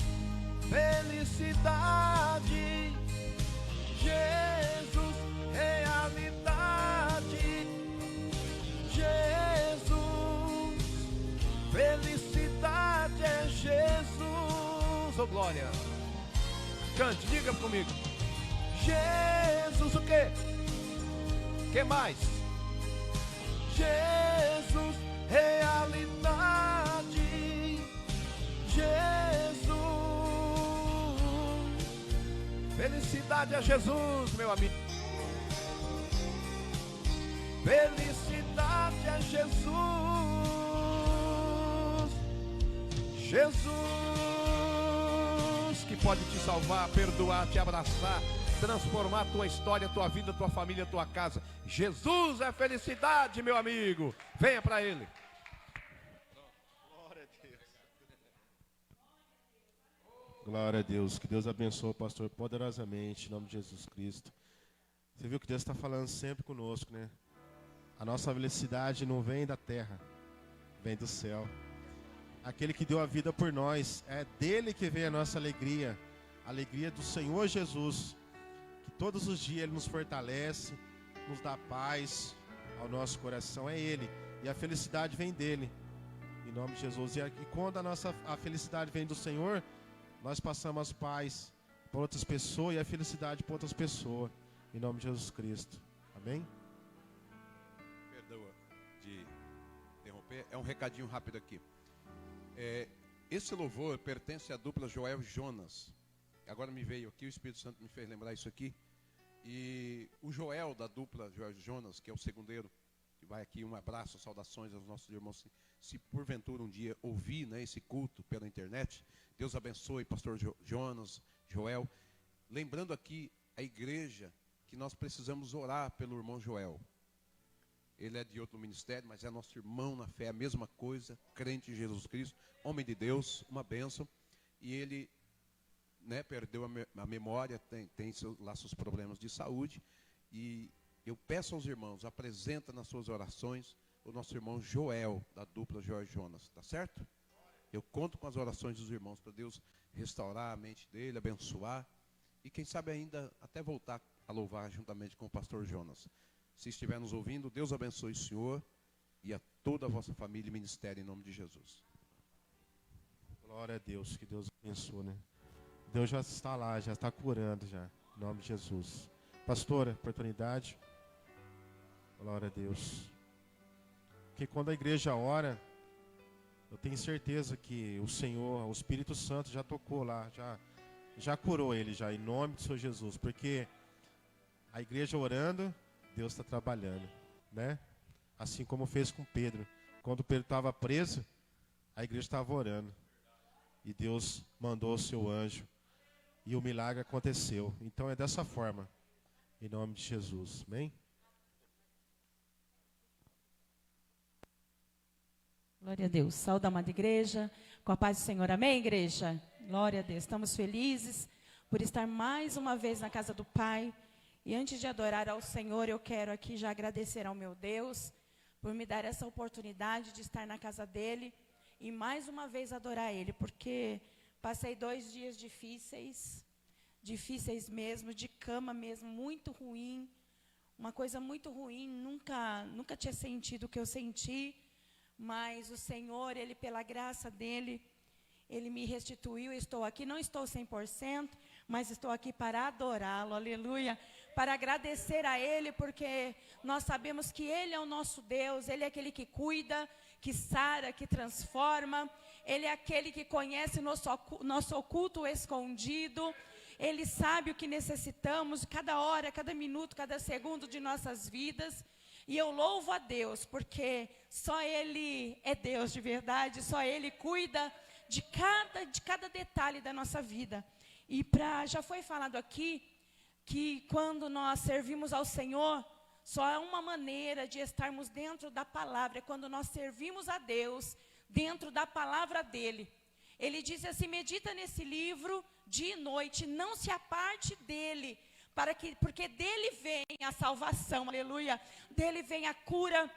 felicidade. Jesus, realidade. Jesus, felicidade é Jesus. Oh, glória. Cante, diga comigo. Jesus, o quê? Que mais? Jesus, realidade. Jesus, felicidade é Jesus, meu amigo. Felicidade é Jesus. Jesus, que pode te salvar, perdoar, te abraçar, transformar a tua história, a tua vida, a tua família, a tua casa. Jesus é felicidade, meu amigo. Venha para Ele. Glória a Deus. Glória a Deus. Que Deus abençoe o pastor poderosamente, em nome de Jesus Cristo. Você viu que Deus está falando sempre conosco, né? A nossa felicidade não vem da terra, vem do céu. Aquele que deu a vida por nós, é dele que vem a nossa alegria. A alegria do Senhor Jesus. Que todos os dias Ele nos fortalece, nos dá paz ao nosso coração. É Ele. E a felicidade vem dele. Em nome de Jesus. E quando a felicidade vem do Senhor, nós passamos paz para outras pessoas e a felicidade para outras pessoas. Em nome de Jesus Cristo. Amém? Perdoa de interromper. É um recadinho rápido aqui. Esse louvor pertence à dupla Joel e Jonas. Agora me veio aqui, o Espírito Santo me fez lembrar isso aqui. E o Joel da dupla Joel e Jonas, que é o segundeiro, que vai aqui, um abraço, saudações aos nossos irmãos. Se porventura um dia ouvir, né, esse culto pela internet, Deus abençoe, pastor Jonas, Joel. Lembrando aqui a igreja que nós precisamos orar pelo irmão Joel. Ele é de outro ministério, mas é nosso irmão na fé, a mesma coisa, crente em Jesus Cristo, homem de Deus, uma bênção. E ele, né, perdeu a memória, tem lá seus problemas de saúde. E eu peço aos irmãos, apresenta nas suas orações o nosso irmão Joel, da dupla Joel e Jonas, tá certo? Eu conto com as orações dos irmãos para Deus restaurar a mente dele, abençoar. E quem sabe ainda até voltar a louvar juntamente com o pastor Jonas. Se estiver nos ouvindo, Deus abençoe o senhor e a toda a vossa família e ministério em nome de Jesus. Glória a Deus, que Deus abençoe, né? Deus já está lá, já está curando já, em nome de Jesus. Pastora, oportunidade. Glória a Deus. Porque quando a igreja ora, eu tenho certeza que o Senhor, o Espírito Santo já tocou lá, já curou ele já, em nome do Senhor Jesus. Porque a igreja orando, Deus está trabalhando, né? Assim como fez com Pedro. Quando Pedro estava preso, a igreja estava orando. E Deus mandou o seu anjo. E o milagre aconteceu. Então é dessa forma. Em nome de Jesus. Amém? Glória a Deus. Saúde, amada igreja. Com a paz do Senhor. Amém, igreja? Glória a Deus. Estamos felizes por estar mais uma vez na casa do Pai. E antes de adorar ao Senhor, eu quero aqui já agradecer ao meu Deus por me dar essa oportunidade de estar na casa dele e mais uma vez adorar ele, porque passei 2 dias difíceis mesmo, de cama mesmo, muito ruim, uma coisa muito ruim, nunca tinha sentido o que eu senti, mas o Senhor, ele pela graça dele, ele me restituiu, estou aqui, não estou 100%, mas estou aqui para adorá-lo, aleluia, para agradecer a ele, porque nós sabemos que ele é o nosso Deus, ele é aquele que cuida, que sara, que transforma, ele é aquele que conhece nosso oculto escondido, ele sabe o que necessitamos, cada hora, cada minuto, cada segundo de nossas vidas, e eu louvo a Deus, porque só ele é Deus de verdade, só ele cuida de cada detalhe da nossa vida. E já foi falado aqui, que quando nós servimos ao Senhor, só há uma maneira de estarmos dentro da palavra, é quando nós servimos a Deus dentro da palavra dele. Ele diz assim, medita nesse livro dia e noite, não se aparte dele, porque dele vem a salvação, aleluia, dele vem a cura,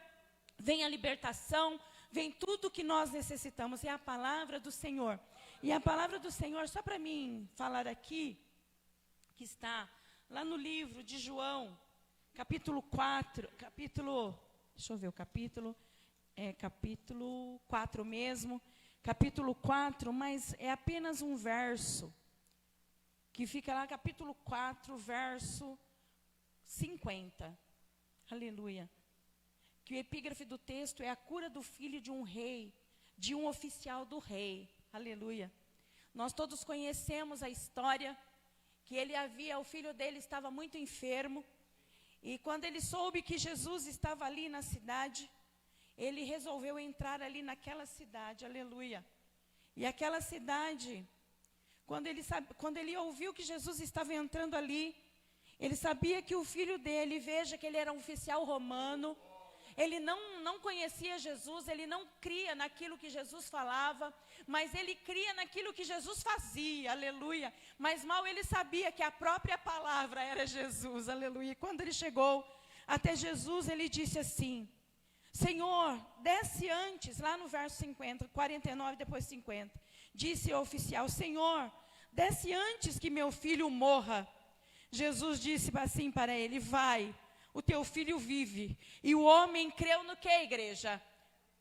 vem a libertação, vem tudo que nós necessitamos, é a palavra do Senhor. E a palavra do Senhor, só para mim falar aqui, que está lá no livro de João, capítulo 4 mesmo, capítulo 4, mas é apenas um verso, que fica lá, capítulo 4, verso 50, aleluia, que o epígrafe do texto é a cura do filho de um rei, de um oficial do rei, aleluia. Nós todos conhecemos a história, que o filho dele estava muito enfermo, e quando ele soube que Jesus estava ali na cidade, ele resolveu entrar ali naquela cidade, aleluia. E aquela cidade, quando ele ouviu que Jesus estava entrando ali, ele sabia que o filho dele, veja que ele era um oficial romano, ele não conhecia Jesus, ele não cria naquilo que Jesus falava, mas ele cria naquilo que Jesus fazia, aleluia. Mas mal ele sabia que a própria palavra era Jesus, aleluia. E quando ele chegou até Jesus, ele disse assim, Senhor, desce antes, lá no verso 50, 49, depois 50, disse o oficial, Senhor, desce antes que meu filho morra. Jesus disse assim para ele, vai, o teu filho vive. E o homem creu no que, igreja?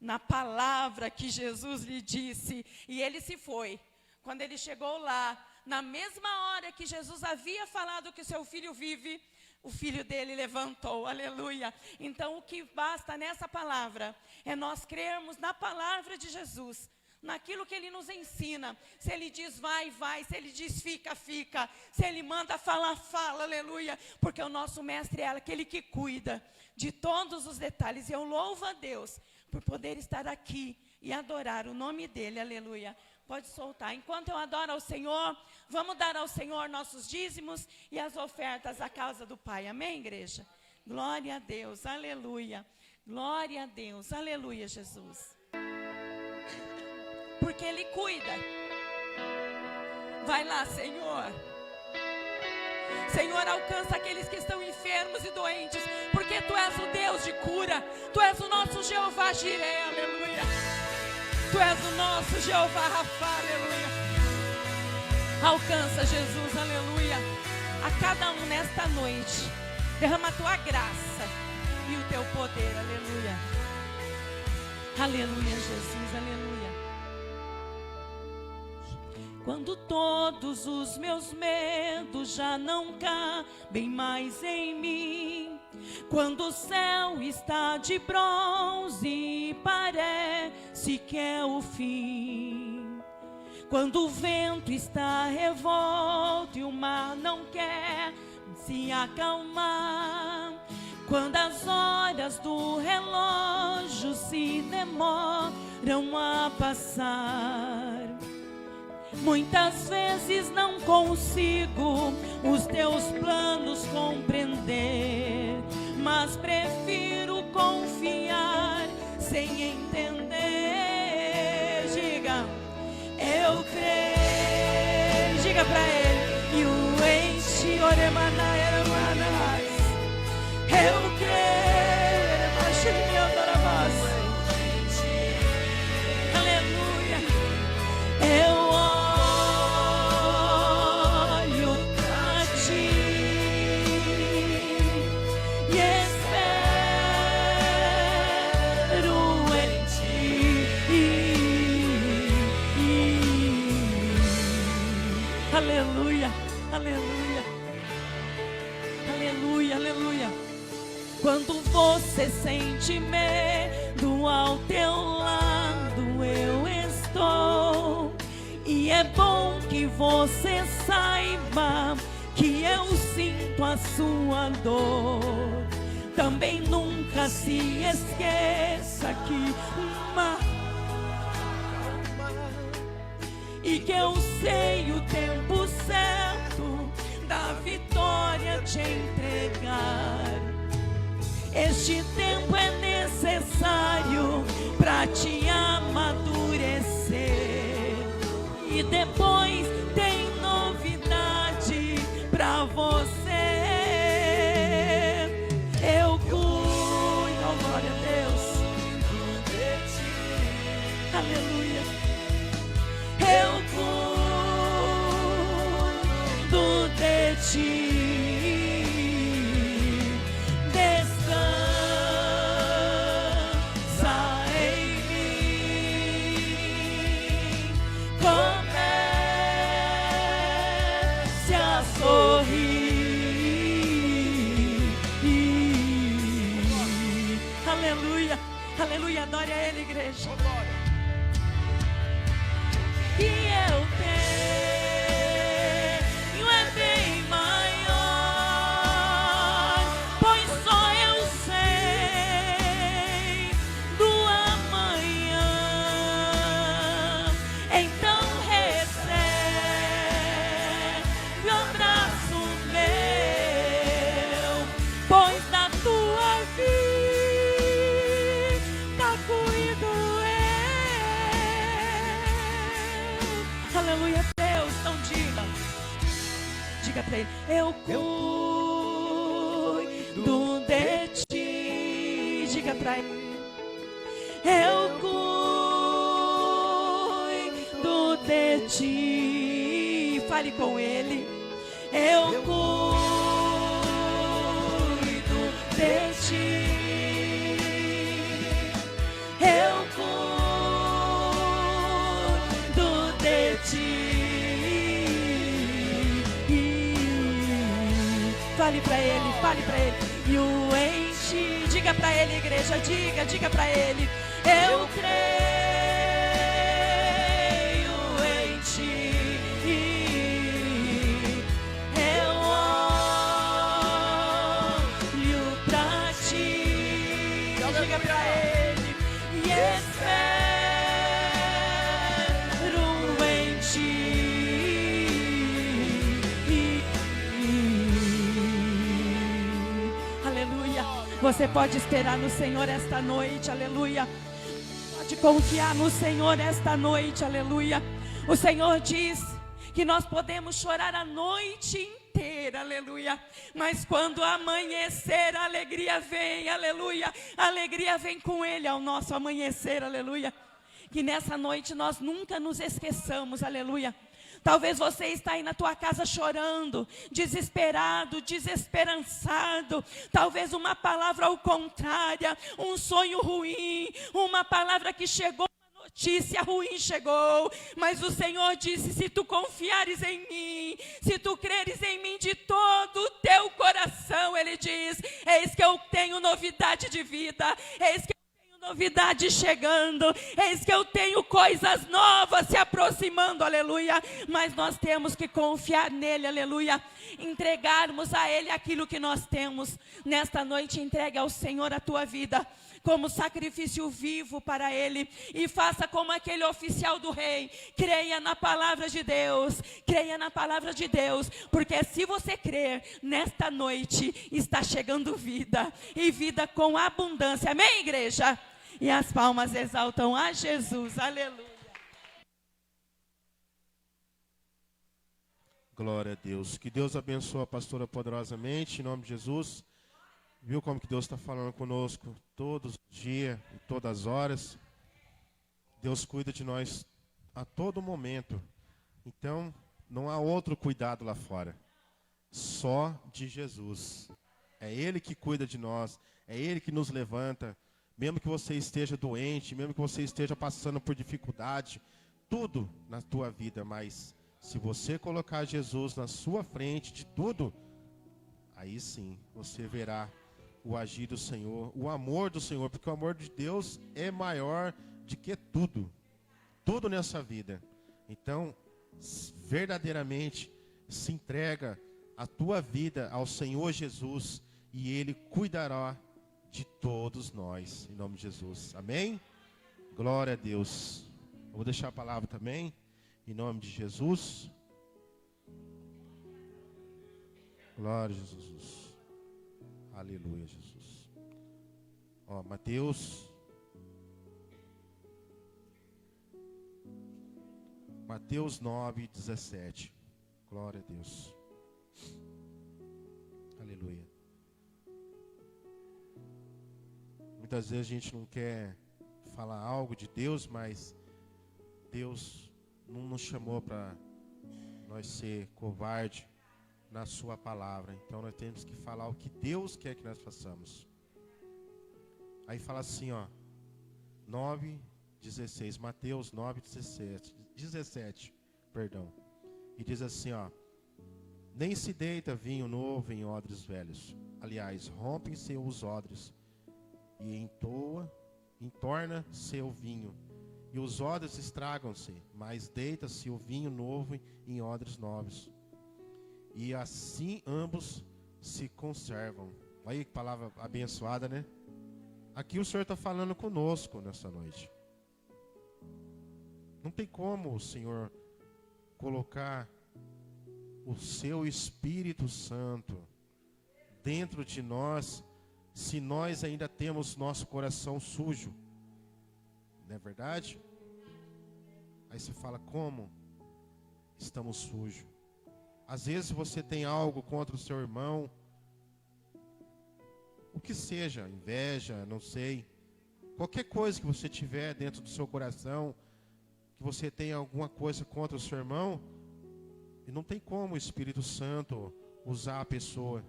Na palavra que Jesus lhe disse. E ele se foi. Quando ele chegou lá, na mesma hora que Jesus havia falado que o seu filho vive, o filho dele levantou, aleluia. Então o que basta nessa palavra é nós crermos na palavra de Jesus, naquilo que ele nos ensina. Se ele diz vai, vai, se ele diz fica, fica, se ele manda falar, fala, aleluia, porque o nosso mestre é aquele que cuida de todos os detalhes. E eu louvo a Deus por poder estar aqui e adorar o nome dele, aleluia. Pode soltar. Enquanto eu adoro ao Senhor, vamos dar ao Senhor nossos dízimos e as ofertas à casa do Pai. Amém, igreja? Glória a Deus, aleluia. Glória a Deus, aleluia, Jesus. Porque Ele cuida. Vai lá, Senhor. Senhor, alcança aqueles que estão enfermos e doentes, porque Tu és o Deus de cura. Tu és o nosso Jeová Jireh, aleluia. Tu és o nosso Jeová Rafa, aleluia. Alcança, Jesus, aleluia. A cada um nesta noite, derrama a Tua graça e o Teu poder, aleluia. Aleluia, Jesus, aleluia. Quando todos os meus medos já não cabem mais em mim, quando o céu está de bronze e parece que é o fim, quando o vento está revolto e o mar não quer se acalmar, quando as horas do relógio se demoram a passar, muitas vezes não consigo os Teus planos compreender, mas prefiro confiar sem entender. Diga, eu creio. Diga pra Ele, e o enche oremana eremanas. Eu creio, achei meu doravas. Aleluia. Eu aleluia, aleluia, aleluia, aleluia. Quando você sente medo, ao teu lado eu estou. E é bom que você saiba que eu sinto a sua dor. Também nunca se esqueça que e que eu sei o tempo certo da vitória te entregar. Este tempo é necessário para te amadurecer, e depois tem novidade para você. Eu cuido, oh, glória a Deus, aleluia. Eu cuido de ti. Descansa em mim. Comece a sorrir. Aleluia, aleluia. Adore a Ele, igreja. Que eu tenho é bem maior, pois só eu sei do amanhã. Então recebe o abraço meu, pois da tua vida cuido eu. Aleluia, Deus, então diga pra Ele, eu cuido de ti. Diga pra Ele, eu cuido de ti. Fale com Ele, eu cuido de ti. Eu cuido de ti. Fale pra Ele, fale pra Ele. E o enche, diga pra Ele, igreja, diga pra Ele. Eu creio em ti. Eu olho pra ti. Diga pra Ele. E espero em Você pode esperar no Senhor esta noite, aleluia. Pode confiar no Senhor esta noite, aleluia. O Senhor diz que nós podemos chorar a noite inteira, aleluia. Mas quando amanhecer, a alegria vem, aleluia. A alegria vem com Ele ao nosso amanhecer, aleluia. Que nessa noite nós nunca nos esqueçamos, aleluia. Talvez você está aí na tua casa chorando, desesperado, desesperançado. Talvez uma palavra ao contrário, um sonho ruim, uma palavra que chegou, uma notícia ruim chegou. Mas o Senhor disse: se tu confiares em mim, se tu creres em mim de todo o teu coração, Ele diz: eis que eu tenho novidade de vida, eis que novidade chegando, eis que eu tenho coisas novas se aproximando, aleluia. Mas nós temos que confiar nele, aleluia. Entregarmos a Ele aquilo que nós temos. Nesta noite, entregue ao Senhor a tua vida como sacrifício vivo para Ele, e faça como aquele oficial do rei. Creia na palavra de Deus, creia na palavra de Deus, porque se você crer, nesta noite está chegando vida, e vida com abundância. Amém, igreja? E as palmas exaltam a Jesus, aleluia. Glória a Deus. Que Deus abençoe a pastora poderosamente, em nome de Jesus. Viu como que Deus está falando conosco todos os dias, em todas as horas. Deus cuida de nós a todo momento. Então, não há outro cuidado lá fora. Só de Jesus. É Ele que cuida de nós. É Ele que nos levanta. Mesmo que você esteja doente, mesmo que você esteja passando por dificuldade, tudo na tua vida. Mas se você colocar Jesus na sua frente de tudo, aí sim você verá o agir do Senhor, o amor do Senhor, porque o amor de Deus é maior do que tudo, tudo nessa vida. Então, verdadeiramente, se entrega a tua vida ao Senhor Jesus, e Ele cuidará de todos nós, em nome de Jesus, amém? Glória a Deus. Eu vou deixar a palavra também, em nome de Jesus. Glória a Jesus. Aleluia, Jesus. Ó, Mateus 9:17. Glória a Deus. Aleluia. Muitas vezes a gente não quer falar algo de Deus, mas Deus não nos chamou para nós ser covarde na sua palavra. Então nós temos que falar o que Deus quer que nós façamos. Aí fala assim, ó, 9:16, Mateus 9:17, perdão. E diz assim, ó: nem se deita vinho novo em odres velhos. Aliás, rompem-se os odres e entorna-se o vinho. E os odres estragam-se, mas deita-se o vinho novo em odres novos. E assim ambos se conservam. Olha que palavra abençoada, né? Aqui o Senhor está falando conosco nessa noite. Não tem como o Senhor colocar o seu Espírito Santo dentro de nós, se nós ainda temos nosso coração sujo. Não é verdade? Aí você fala, como estamos sujos? Às vezes você tem algo contra o seu irmão, o que seja, inveja, não sei, qualquer coisa que você tiver dentro do seu coração, que você tenha alguma coisa contra o seu irmão, e não tem como o Espírito Santo usar a pessoa,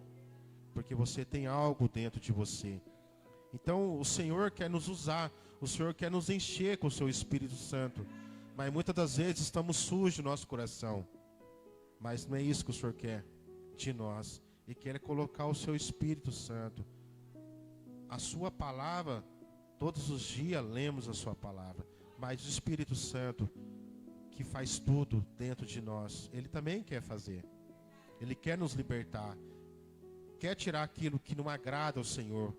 porque você tem algo dentro de você. Então o Senhor quer nos usar, o Senhor quer nos encher com o seu Espírito Santo, mas muitas das vezes estamos sujos no nosso coração. Mas não é isso que o Senhor quer de nós. Ele quer colocar o seu Espírito Santo. A sua palavra, todos os dias lemos a sua palavra, mas o Espírito Santo, que faz tudo dentro de nós, Ele também quer fazer. Ele quer nos libertar, quer tirar aquilo que não agrada ao Senhor.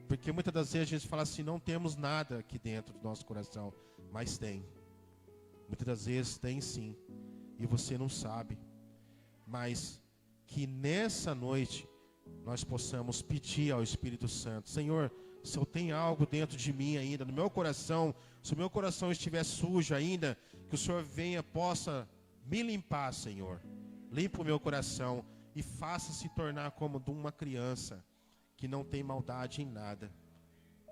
Porque muitas das vezes a gente fala assim, não temos nada aqui dentro do nosso coração, mas tem. Muitas das vezes tem sim, e você não sabe. Mas que nessa noite nós possamos pedir ao Espírito Santo: Senhor, se eu tenho algo dentro de mim ainda, no meu coração, se o meu coração estiver sujo ainda, que o Senhor venha, possa me limpar, Senhor. Limpa o meu coração e faça se tornar como de uma criança que não tem maldade em nada.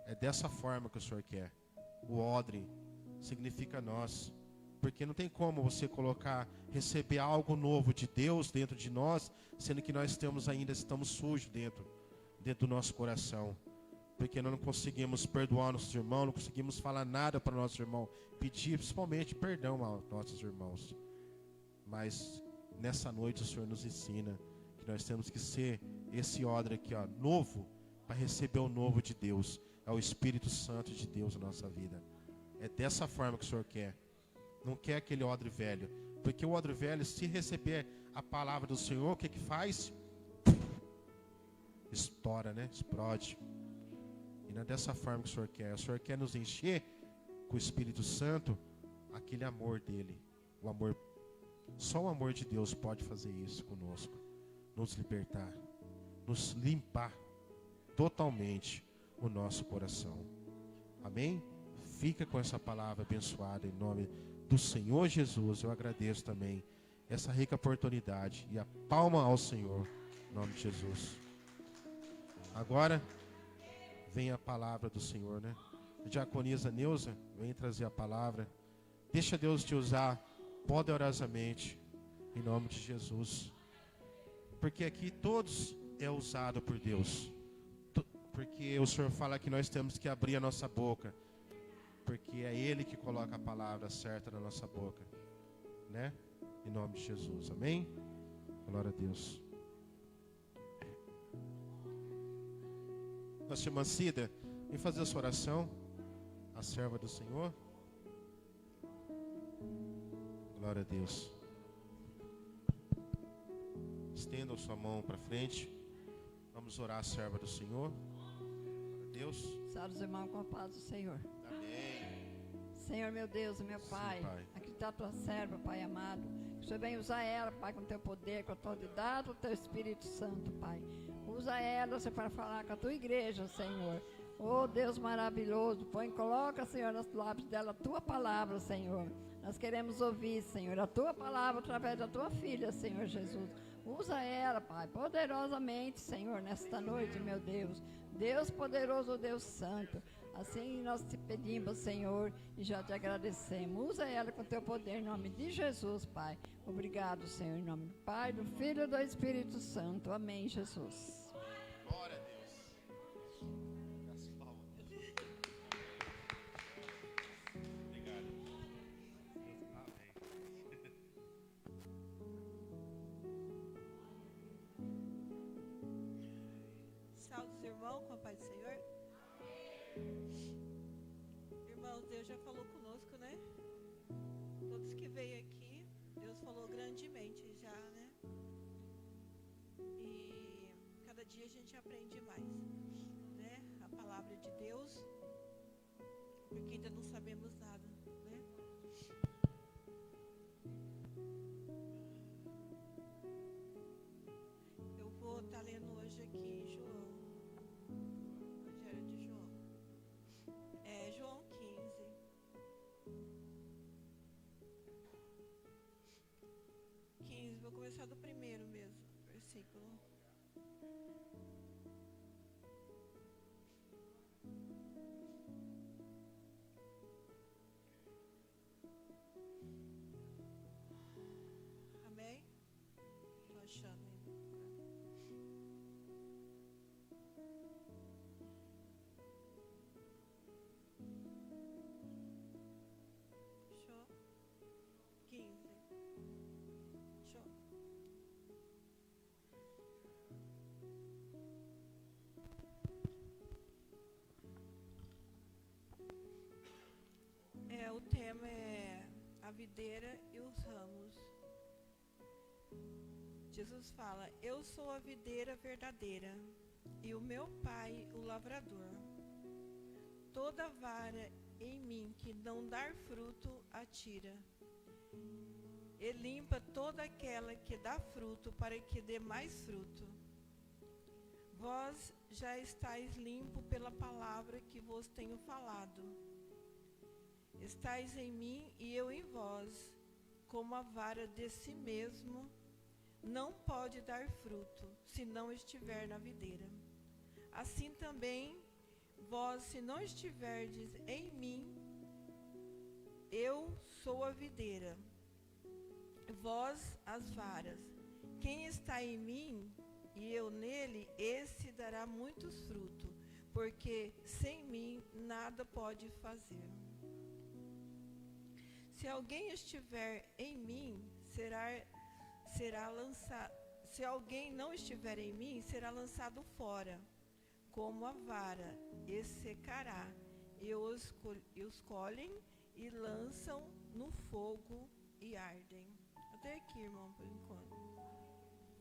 É dessa forma que o Senhor quer. O odre significa nós. Porque não tem como você receber algo novo de Deus dentro de nós, sendo que nós estamos sujos dentro do nosso coração. Porque nós não conseguimos perdoar nossos irmãos, não conseguimos falar nada para nosso irmão, pedir principalmente perdão aos nossos irmãos. Mas nessa noite o Senhor nos ensina que nós temos que ser esse odre aqui, ó, novo, para receber o novo de Deus. É o Espírito Santo de Deus na nossa vida. É dessa forma que o Senhor quer. Não quer aquele odre velho. Porque o odre velho, se receber a palavra do Senhor, o que que faz? Estoura, né? Explode. E não é dessa forma que o Senhor quer. O Senhor quer nos encher com o Espírito Santo, aquele amor dele. O amor. Só o amor de Deus pode fazer isso conosco. Nos libertar. Nos limpar totalmente o nosso coração. Amém? Fica com essa palavra abençoada em nome do Senhor Jesus. Eu agradeço também essa rica oportunidade e a palma ao Senhor em nome de Jesus. Agora vem a palavra do Senhor, né? A diaconisa Neuza vem trazer a palavra. Deixa Deus te usar poderosamente em nome de Jesus. Porque aqui todos é usado por Deus. Porque o Senhor fala que nós temos que abrir a nossa boca. Porque é Ele que coloca a palavra certa na nossa boca. Né? Em nome de Jesus. Amém? Glória a Deus. Nossa irmã Cida, vem fazer a sua oração. A serva do Senhor. Glória a Deus. Estenda a sua mão para frente. Vamos orar a serva do Senhor. Deus. Salve os irmãos com a paz do Senhor. Amém. Senhor, meu Deus, meu Pai, Pai. aqui está a tua serva, Pai amado. Que o Senhor venha usar ela, Pai, com o teu poder, com a tua autoridade, com o teu Espírito Santo, Pai. Usa ela, Senhor, para falar com a tua igreja, Senhor. Oh, Deus maravilhoso, coloca, Senhor, nos lábios dela a tua palavra, Senhor. Nós queremos ouvir, Senhor, a tua palavra através da tua filha, Senhor Jesus. Usa ela, Pai, poderosamente, Senhor, nesta noite, meu Deus. Deus poderoso, Deus santo. Assim nós te pedimos, Senhor, e já te agradecemos. Usa ela com teu poder, em nome de Jesus, Pai. Obrigado, Senhor, em nome do Pai, do Filho e do Espírito Santo. Amém, Jesus. Glória a Deus. As palmas. Obrigado. Amém. Salve os irmãos, com a paz do Senhor. Irmãos, Deus já falou conosco, né? Todos que veio aqui, Deus falou grandemente já, né? E cada dia a gente aprende mais, né? A palavra de Deus, porque ainda não sabemos nada, né? Eu vou estar lendo hoje aqui João. Evangelho de João. João 15. Vou começar do primeiro mesmo, versículo. Amém? Estou achando ainda. Show. 15. Show. O tema é a videira e os ramos. Jesus fala: eu sou a videira verdadeira e o meu pai o lavrador. Toda vara em mim que não dar fruto, atira. E limpa toda aquela que dá fruto, para que dê mais fruto. Vós já estáis limpo pela palavra que vos tenho falado. Estais em mim e eu em vós, como a vara de si mesmo não pode dar fruto, se não estiver na videira. Assim também, vós, se não estiverdes em mim, eu sou a videira, vós as varas. Quem está em mim e eu nele, esse dará muitos frutos, porque sem mim nada pode fazer. Se alguém estiver em mim, será lançado. Se alguém não estiver em mim, será lançado fora, como a vara, e secará. E os colhem e lançam no fogo e ardem. Até aqui, irmão, por enquanto.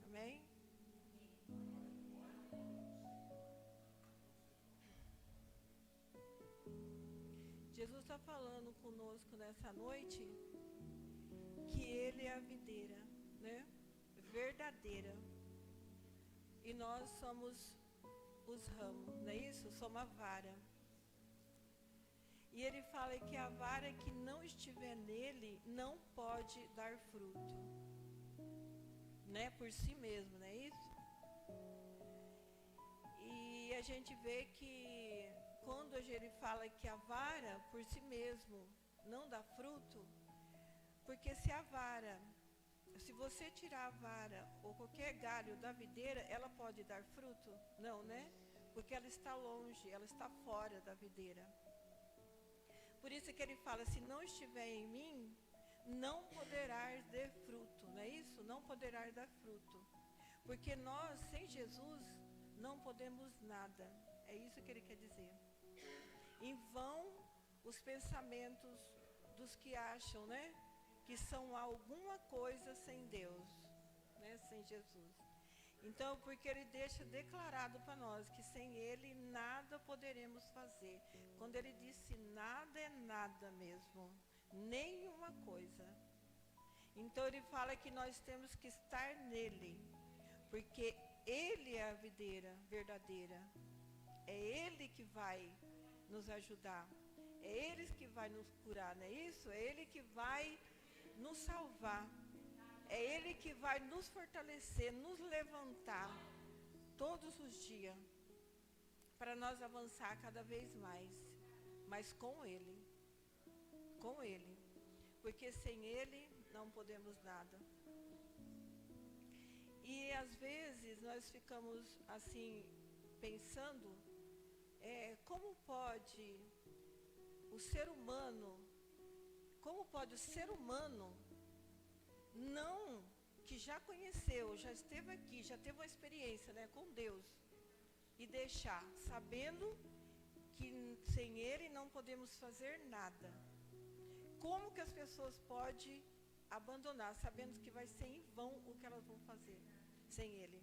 Amém? Jesus está falando conosco nessa noite que Ele é a videira, né? Verdadeira. E nós somos os ramos, não é isso? Somos a vara. E Ele fala que a vara que não estiver nele não pode dar fruto, né? Por si mesmo, não é isso? E a gente vê que quando ele fala que a vara por si mesmo não dá fruto, porque se você tirar a vara ou qualquer galho da videira, ela pode dar fruto? Não, né? Porque ela está longe, ela está fora da videira. Por isso que ele fala, se não estiver em mim, não poderás dar fruto, não é isso? Não poderás dar fruto. Porque nós, sem Jesus, não podemos nada. É isso que ele quer dizer. Em vão os pensamentos dos que acham, né, que são alguma coisa sem Deus, né, sem Jesus. Então, porque ele deixa declarado para nós que sem ele nada poderemos fazer. Quando ele disse nada é nada mesmo, nenhuma coisa. Então ele fala que nós temos que estar nele, porque ele é a videira verdadeira. É ele que vai nos ajudar. É ele que vai nos curar, não é isso? É ele que vai nos salvar. É ele que vai nos fortalecer, nos levantar todos os dias, para nós avançar cada vez mais, mas com ele. Com ele. Porque sem ele não podemos nada. E às vezes nós ficamos assim pensando, como pode o ser humano não, que já conheceu, já esteve aqui, já teve uma experiência, né, com Deus, e deixar, sabendo que sem ele não podemos fazer nada. Como que as pessoas podem abandonar, sabendo que vai ser em vão o que elas vão fazer sem ele?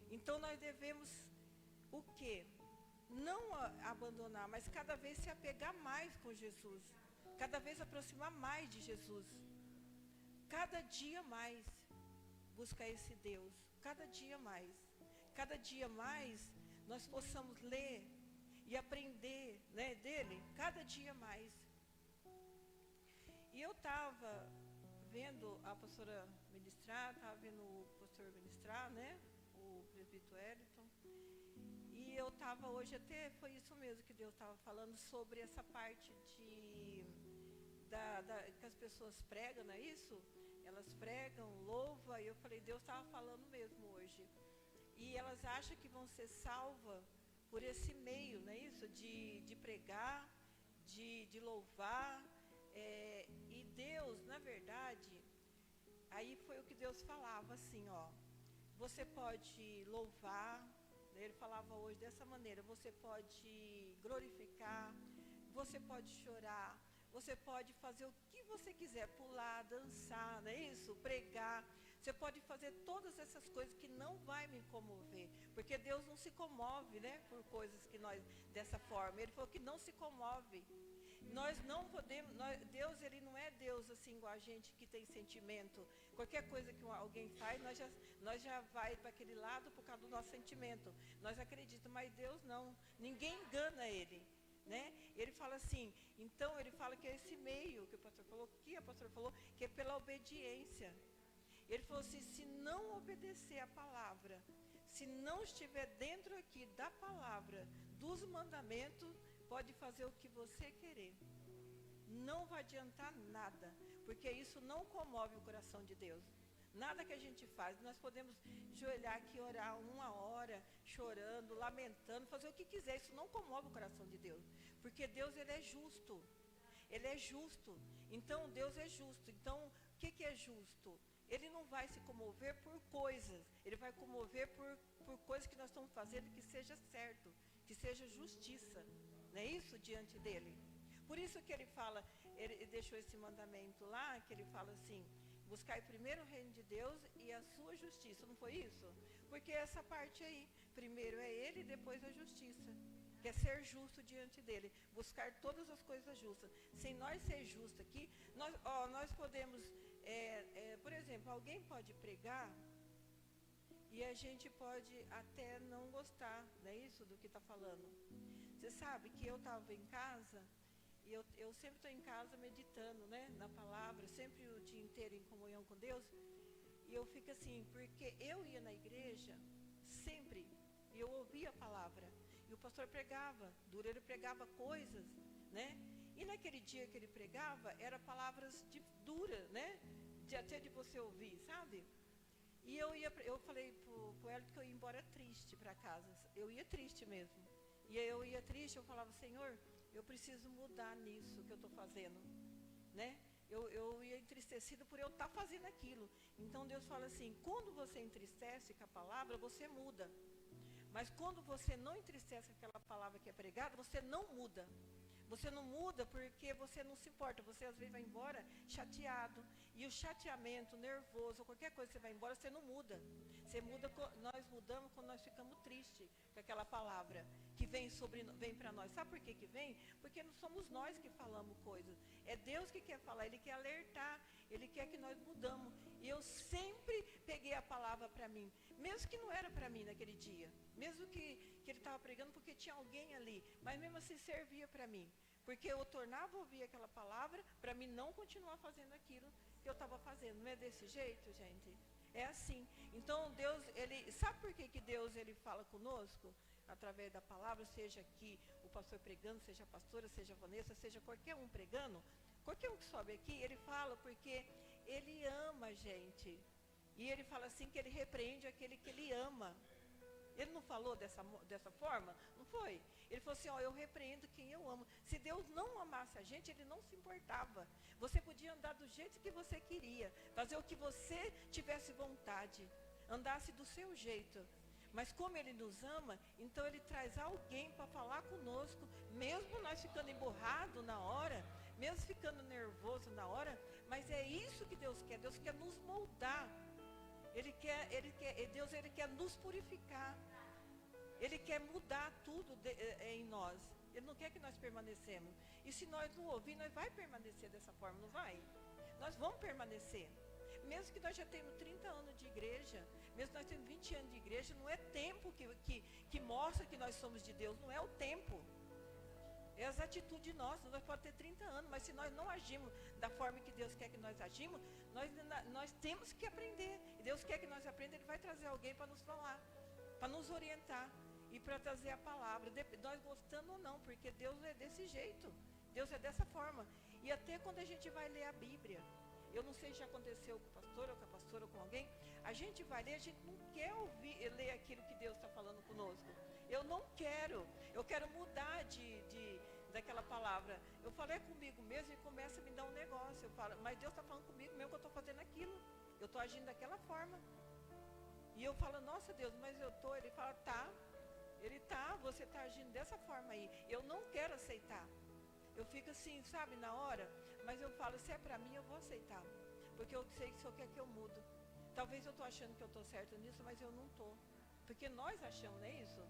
Então nós devemos o quê? Não abandonar, mas cada vez se apegar mais com Jesus, cada vez aproximar mais de Jesus, cada dia mais buscar esse Deus, cada dia mais nós possamos ler e aprender, né, dele, cada dia mais. E eu estava vendo a pastora ministrar, estava vendo o pastor ministrar, né, o presbítero Wellington. E eu estava hoje, até foi isso mesmo que Deus estava falando sobre essa parte que as pessoas pregam, não é isso? Elas pregam, louvam, e eu falei, Deus estava falando mesmo hoje. E elas acham que vão ser salvas por esse meio, não é isso? De pregar, de louvar. E Deus, na verdade, aí foi o que Deus falava assim, ó. Você pode louvar, ele falava hoje dessa maneira, você pode glorificar, você pode chorar, você pode fazer o que você quiser, pular, dançar, não é isso? Pregar. Você pode fazer todas essas coisas que não vai me comover, porque Deus não se comove, né, por coisas que nós, dessa forma. Ele falou que não se comove. Nós não podemos, Deus, ele não é Deus assim igual a gente que tem sentimento. Qualquer coisa que alguém faz, nós já vai para aquele lado por causa do nosso sentimento. Nós acreditamos, mas Deus não. Ninguém engana ele, né? Ele fala assim, então ele fala que é esse meio que o pastor falou, que é pela obediência. Ele falou assim, se não obedecer a palavra, se não estiver dentro aqui da palavra, dos mandamentos, pode fazer o que você querer. Não vai adiantar nada, porque isso não comove o coração de Deus. Nada que a gente faz, nós podemos ajoelhar aqui, orar 1 hora, chorando, lamentando, fazer o que quiser, isso não comove o coração de Deus, porque Deus, ele é justo. Ele é justo, então Deus é justo. Então, o que é justo? Ele não vai se comover por coisas, ele vai comover por coisas que nós estamos fazendo que seja certo, que seja justiça, não é isso diante dele? Por isso que ele fala, ele deixou esse mandamento lá, que ele fala assim, buscai primeiro o reino de Deus e a sua justiça, não foi isso? Porque essa parte aí, primeiro é ele e depois a justiça, que é ser justo diante dele, buscar todas as coisas justas. Sem nós ser justos aqui, nós podemos, por exemplo, alguém pode pregar e a gente pode até não gostar, não é isso, do que está falando. Você sabe que eu estava em casa, e eu sempre estou em casa meditando, né, na palavra, sempre o dia inteiro em comunhão com Deus, e eu fico assim, porque eu ia na igreja, sempre, e eu ouvia a palavra, e o pastor pregava, ele pregava coisas, né, e naquele dia que ele pregava, eram palavras duras, né, até de você ouvir, sabe? E eu falei pro Hélio que eu ia embora triste para casa, eu ia triste mesmo. E eu ia triste, eu falava, Senhor, eu preciso mudar nisso que eu estou fazendo, né? Eu ia entristecido por eu estar fazendo aquilo. Então Deus fala assim, quando você entristece com a palavra, você muda. Mas quando você não entristece com aquela palavra que é pregada, você não muda. Você não muda porque você não se importa. Você às vezes vai embora chateado. E o chateamento, nervoso, qualquer coisa que você vai embora, você não muda. Você muda, nós mudamos quando nós ficamos tristes com aquela palavra que vem para nós. Sabe por que vem? Porque não somos nós que falamos coisas. É Deus que quer falar, Ele quer alertar, Ele quer que nós mudamos. E eu sempre peguei a palavra para mim, mesmo que não era para mim naquele dia. Mesmo que ele estava pregando porque tinha alguém ali, mas mesmo assim servia para mim. Porque eu tornava a ouvir aquela palavra para mim não continuar fazendo aquilo que eu estava fazendo. Não é desse jeito, gente? É assim. Então Deus, sabe por que Deus fala conosco? Através da palavra, seja aqui o pastor pregando, seja a pastora, seja a Vanessa, seja qualquer um pregando, qualquer um que sobe aqui, ele fala porque ele ama a gente. E ele fala assim que ele repreende aquele que ele ama. Ele não falou dessa forma? Não foi? Ele falou assim, eu repreendo quem eu amo. Se Deus não amasse a gente, ele não se importava. Você podia andar do jeito que você queria, fazer o que você tivesse vontade, andasse do seu jeito. Mas como ele nos ama, então ele traz alguém para falar conosco, mesmo nós ficando emburrado na hora, mesmo ficando nervoso na hora, mas é isso que Deus quer. Deus quer nos moldar. Deus quer nos purificar. Ele quer mudar tudo em nós. Ele não quer que nós permanecemos. E se nós não ouvir, nós vai permanecer dessa forma, não vai? Nós vamos permanecer. Mesmo que nós já tenhamos 30 anos de igreja, mesmo que nós tenhamos 20 anos de igreja, não é tempo que mostra que nós somos de Deus, não é o tempo. É as atitudes nossas. Nós podemos ter 30 anos, mas se nós não agimos da forma que Deus quer que nós agimos, nós temos que aprender. E Deus quer que nós aprendamos, Ele vai trazer alguém para nos falar, para nos orientar e para trazer a palavra, nós gostando ou não, porque Deus é desse jeito, Deus é dessa forma. E até quando a gente vai ler a Bíblia, eu não sei se já aconteceu com o pastor ou com a pastora ou com alguém, a gente vai ler, a gente não quer ler aquilo que Deus está falando conosco. Eu não quero, eu quero mudar daquela palavra. Eu falei comigo mesmo e começa a me dar um negócio. Eu falo, mas Deus está falando comigo mesmo que eu estou fazendo aquilo. Eu estou agindo daquela forma. E eu falo, nossa Deus, mas eu estou. Ele fala, você está agindo dessa forma aí. Eu não quero aceitar. Eu fico assim, sabe, na hora. Mas eu falo, se é para mim, eu vou aceitar. Porque eu sei que o Senhor quer que eu mudo. Talvez eu estou achando que eu estou certo nisso, mas eu não estou. Porque nós achamos, não é isso?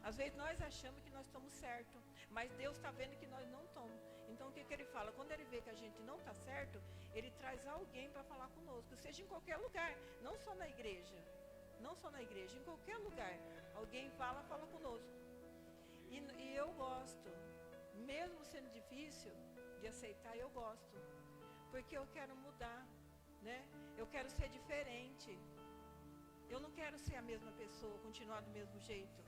Às vezes nós achamos que nós estamos certos, mas Deus está vendo que nós não estamos. Então o que ele fala? Quando ele vê que a gente não está certo, ele traz alguém para falar conosco, seja em qualquer lugar, não só na igreja. Não só na igreja, em qualquer lugar. Alguém fala conosco. E eu gosto, mesmo sendo difícil de aceitar, eu gosto. Porque eu quero mudar, né? Eu quero ser diferente. Eu não quero ser a mesma pessoa, continuar do mesmo jeito.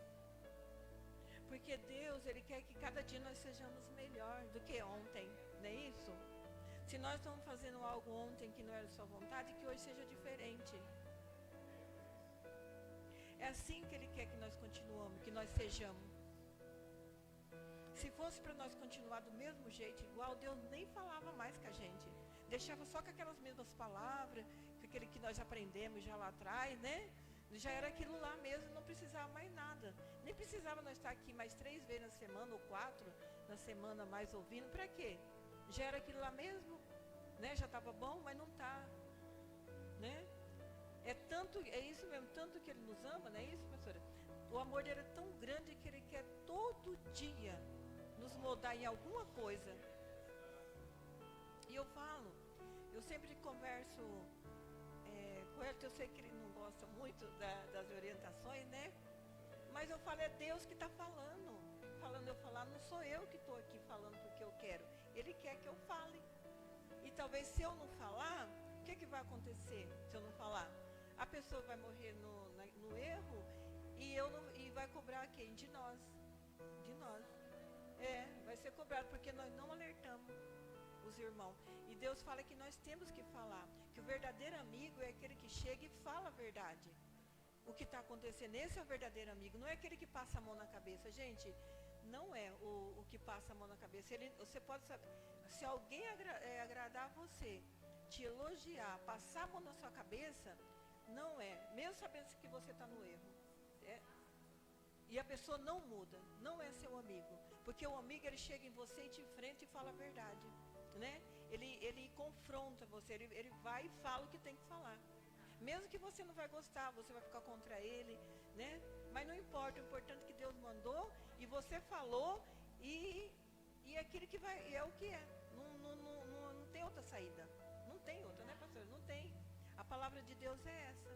Porque Deus, Ele quer que cada dia nós sejamos melhor do que ontem, não é isso? Se nós estamos fazendo algo ontem que não era sua vontade, que hoje seja diferente. É assim que Ele quer que nós continuamos, que nós sejamos. Se fosse para nós continuar do mesmo jeito, igual, Deus nem falava mais com a gente. Deixava só com aquelas mesmas palavras, com aquele que nós aprendemos já lá atrás, né? Já era aquilo lá mesmo, não precisava mais nada. Nem precisava nós estar aqui mais 3 vezes na semana, ou 4 na semana mais ouvindo. Para quê? Já era aquilo lá mesmo, né? Já estava bom, mas não está, né? É isso mesmo, tanto que Ele nos ama, não é isso, pastora? O amor dele é tão grande que Ele quer todo dia nos moldar em alguma coisa. E eu falo, eu sempre converso com ele, eu sei que ele não gosta muito das orientações, né? Mas eu falo, é Deus que está falando. Falando eu falar, não sou eu que estou aqui falando porque eu quero. Ele quer que eu fale. E talvez se eu não falar, o que vai acontecer se eu não falar? A pessoa vai morrer no erro e vai cobrar quem? De nós. De nós. Vai ser cobrado porque nós não alertamos os irmãos. E Deus fala que nós temos que falar. Que o verdadeiro amigo é aquele que chega e fala a verdade. O que está acontecendo, esse é o verdadeiro amigo. Não é aquele que passa a mão na cabeça. Gente, não é o que passa a mão na cabeça. Você pode saber, se alguém agradar você, te elogiar, passar a mão na sua cabeça, não é. Mesmo sabendo que você está no erro. E a pessoa não muda, não é seu amigo. Porque o amigo, ele chega em você e te enfrenta e fala a verdade, né? Ele confronta você, ele vai e fala o que tem que falar. Mesmo que você não vai gostar, você vai ficar contra ele, né? Mas não importa, o importante é que Deus mandou e você falou e aquilo que vai, é o que é. Não tem outra saída. Não tem outra, né, pastor? Não tem. A palavra de Deus é essa.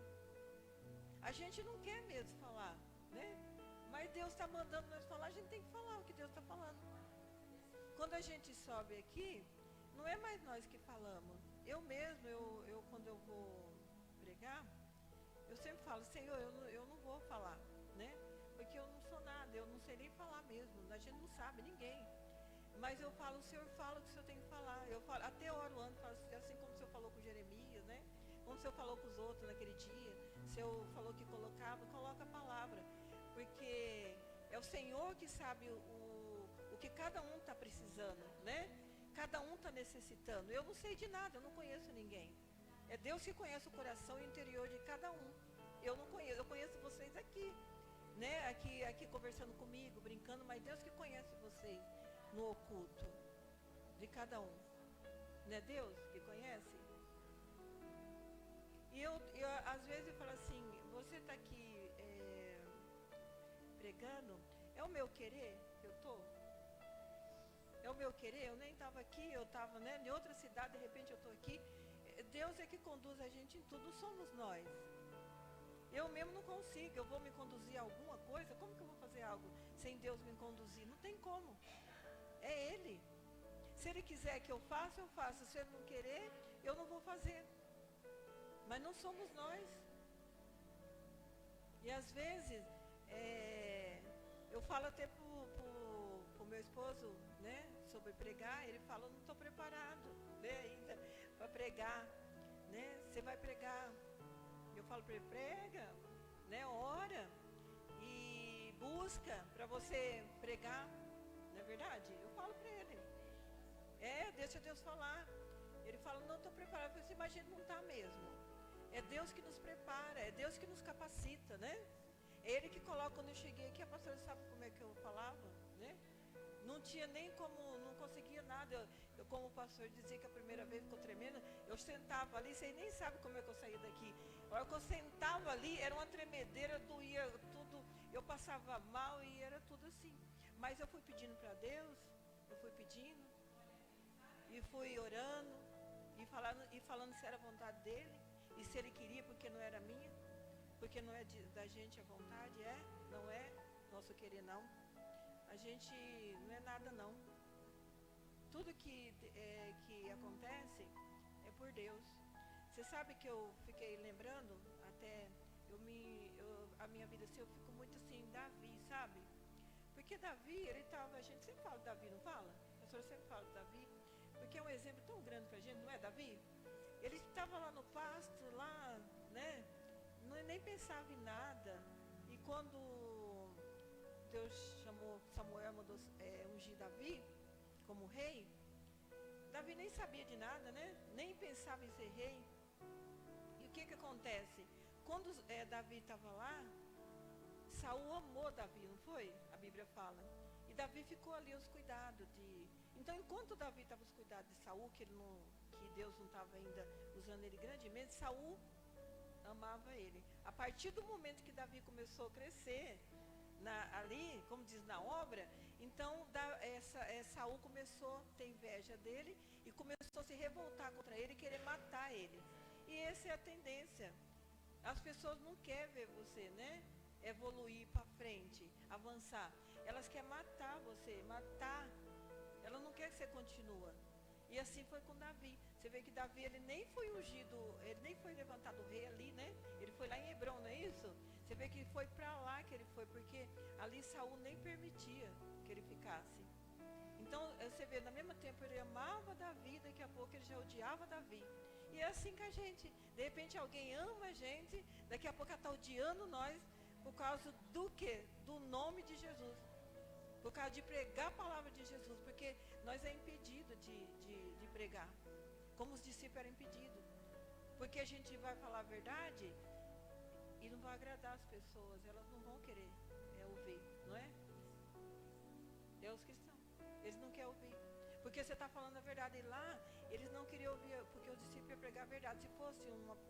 A gente não quer mesmo falar, né? Mas Deus está mandando nós falar, a gente tem que falar o que Deus está falando. Quando a gente sobe aqui, não é mais nós que falamos. Eu mesmo, quando eu vou pregar, eu sempre falo, Senhor, eu não vou falar, né? Porque eu não sou nada, eu não sei nem falar mesmo. A gente não sabe, ninguém. Mas eu falo, o Senhor fala o que o Senhor tem que falar. Eu falo, até oro antes, assim como o Senhor falou com Jeremias, né? Como o Senhor falou com os outros naquele dia. O Senhor falou que coloca a palavra. Porque é o Senhor que sabe o que cada um está precisando, né? Cada um está necessitando. Eu não sei de nada, eu não conheço ninguém. É Deus que conhece o coração e o interior de cada um. Eu não conheço, eu conheço vocês aqui, né? Aqui conversando comigo, brincando, mas Deus que conhece vocês no oculto de cada um. Não é Deus que conhece? E eu às vezes eu falo assim, você está aqui pregando, é o meu querer que eu estou? É o meu querer? Eu nem estava aqui, eu estava, né, em outra cidade, de repente eu estou aqui. Deus é que conduz a gente em tudo, somos nós. Eu mesmo não consigo, eu vou me conduzir a alguma coisa, como que eu vou fazer algo sem Deus me conduzir? Não tem como. É Ele. Se Ele quiser que eu faça, eu faço. Se Ele não querer, eu não vou fazer. Mas não somos nós. E às vezes, eu falo até pro meu esposo, né, sobre pregar, ele fala, eu não estou preparado, né, ainda para pregar, né, você vai pregar. Eu falo para ele, prega, né, ora e busca para você pregar, não é verdade? Eu falo para ele, deixa Deus falar. Ele fala, não estou preparado. Eu falei assim, mas a gente não está mesmo. É Deus que nos prepara, é Deus que nos capacita, né? É Ele que coloca. Quando eu cheguei aqui, a pastora sabe como é que eu falava, né? Não tinha nem como, não conseguia nada. Eu como o pastor dizia que a primeira vez ficou tremendo, eu sentava ali, vocês nem sabem como é que eu saía daqui. A hora que eu sentava ali, era uma tremedeira, doía tudo. eu passava mal e era tudo assim. Mas eu fui pedindo para Deus, eu fui pedindo, e fui orando, e falando se era vontade dele, e se ele queria, porque não era minha, porque não é da gente a vontade, não é nosso querer não. A gente não é nada não. Tudo que acontece é por Deus. Você sabe que eu fiquei lembrando, até a minha vida assim, eu fico muito assim, Davi, sabe? Porque Davi, ele estava, a gente sempre fala de Davi, não fala? A pastora sempre fala de Davi, porque é um exemplo tão grande pra gente, não é Davi? Ele estava lá no pasto, lá, né? Nem pensava em nada. E quando Deus chamou Samuel, mandou ungir Davi como rei, Davi nem sabia de nada, né? Nem pensava em ser rei. E o que acontece? Quando Davi estava lá, Saul amou Davi, não foi? A Bíblia fala. E Davi ficou ali aos cuidados de... Então, enquanto Davi estava aos cuidados de Saul, que Deus não estava ainda usando ele grandemente, Saul amava ele. A partir do momento que Davi começou a crescer, ali, como diz na obra, então Saul começou a ter inveja dele e começou a se revoltar contra ele e querer matar ele. E essa é a tendência. As pessoas não querem ver você, né, evoluir para frente, avançar. Elas querem matar você, matar. Ela não quer que você continue. E assim foi com Davi. Você vê que Davi, ele nem foi ungido, ele nem foi levantado rei ali, né? Ele foi lá em Hebrom, não é isso? Você vê que foi para lá que ele foi, porque ali Saul nem permitia que ele ficasse. Então, você vê, no mesmo tempo ele amava Davi, daqui a pouco ele já odiava Davi. E é assim que a gente, de repente alguém ama a gente, daqui a pouco ela está odiando nós, por causa do quê? Do nome de Jesus. Por causa de pregar a palavra de Jesus, porque nós é impedido de pregar, como os discípulos eram impedidos, porque a gente vai falar a verdade e não vai agradar as pessoas, elas não vão querer ouvir, não é? É os cristãos, eles não querem ouvir, porque você está falando a verdade, e lá eles não queriam ouvir, porque os discípulos iam pregar a verdade. Se fosse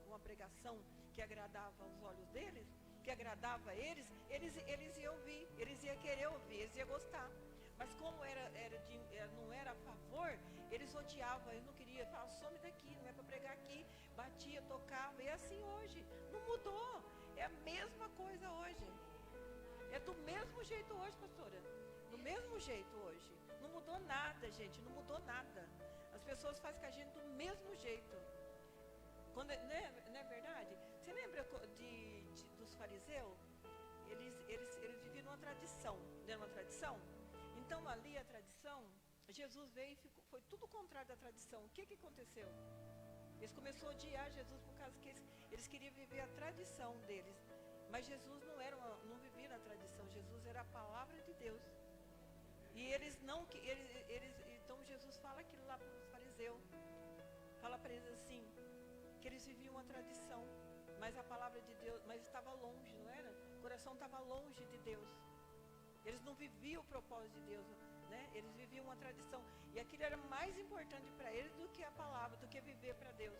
uma pregação que agradava aos olhos deles, que agradava eles iam ouvir, eles iam querer ouvir, eles iam gostar. Mas como não era a favor, eles odiavam, eles não queriam, falavam, some daqui, não é para pregar aqui, batia, tocava, e assim hoje, não mudou, é a mesma coisa hoje, é do mesmo jeito hoje, pastora, do mesmo jeito hoje, não mudou nada, gente, não mudou nada, as pessoas fazem com a gente do mesmo jeito, quando, né, não é verdade? Você lembra dos fariseus? Eles viviam numa tradição, não era uma tradição? Então ali a tradição, Jesus veio e foi tudo contrário da tradição. O que aconteceu? Eles começaram a odiar Jesus por causa que eles queriam viver a tradição deles. Mas Jesus não vivia na tradição, Jesus era a palavra de Deus. E então Jesus fala aquilo lá para os fariseus. Fala para eles assim, que eles viviam uma tradição, mas a palavra de Deus, mas estava longe, não era? O coração estava longe de Deus. Eles não viviam o propósito de Deus, né? Eles viviam uma tradição. E aquilo era mais importante para eles do que a palavra, do que viver para Deus.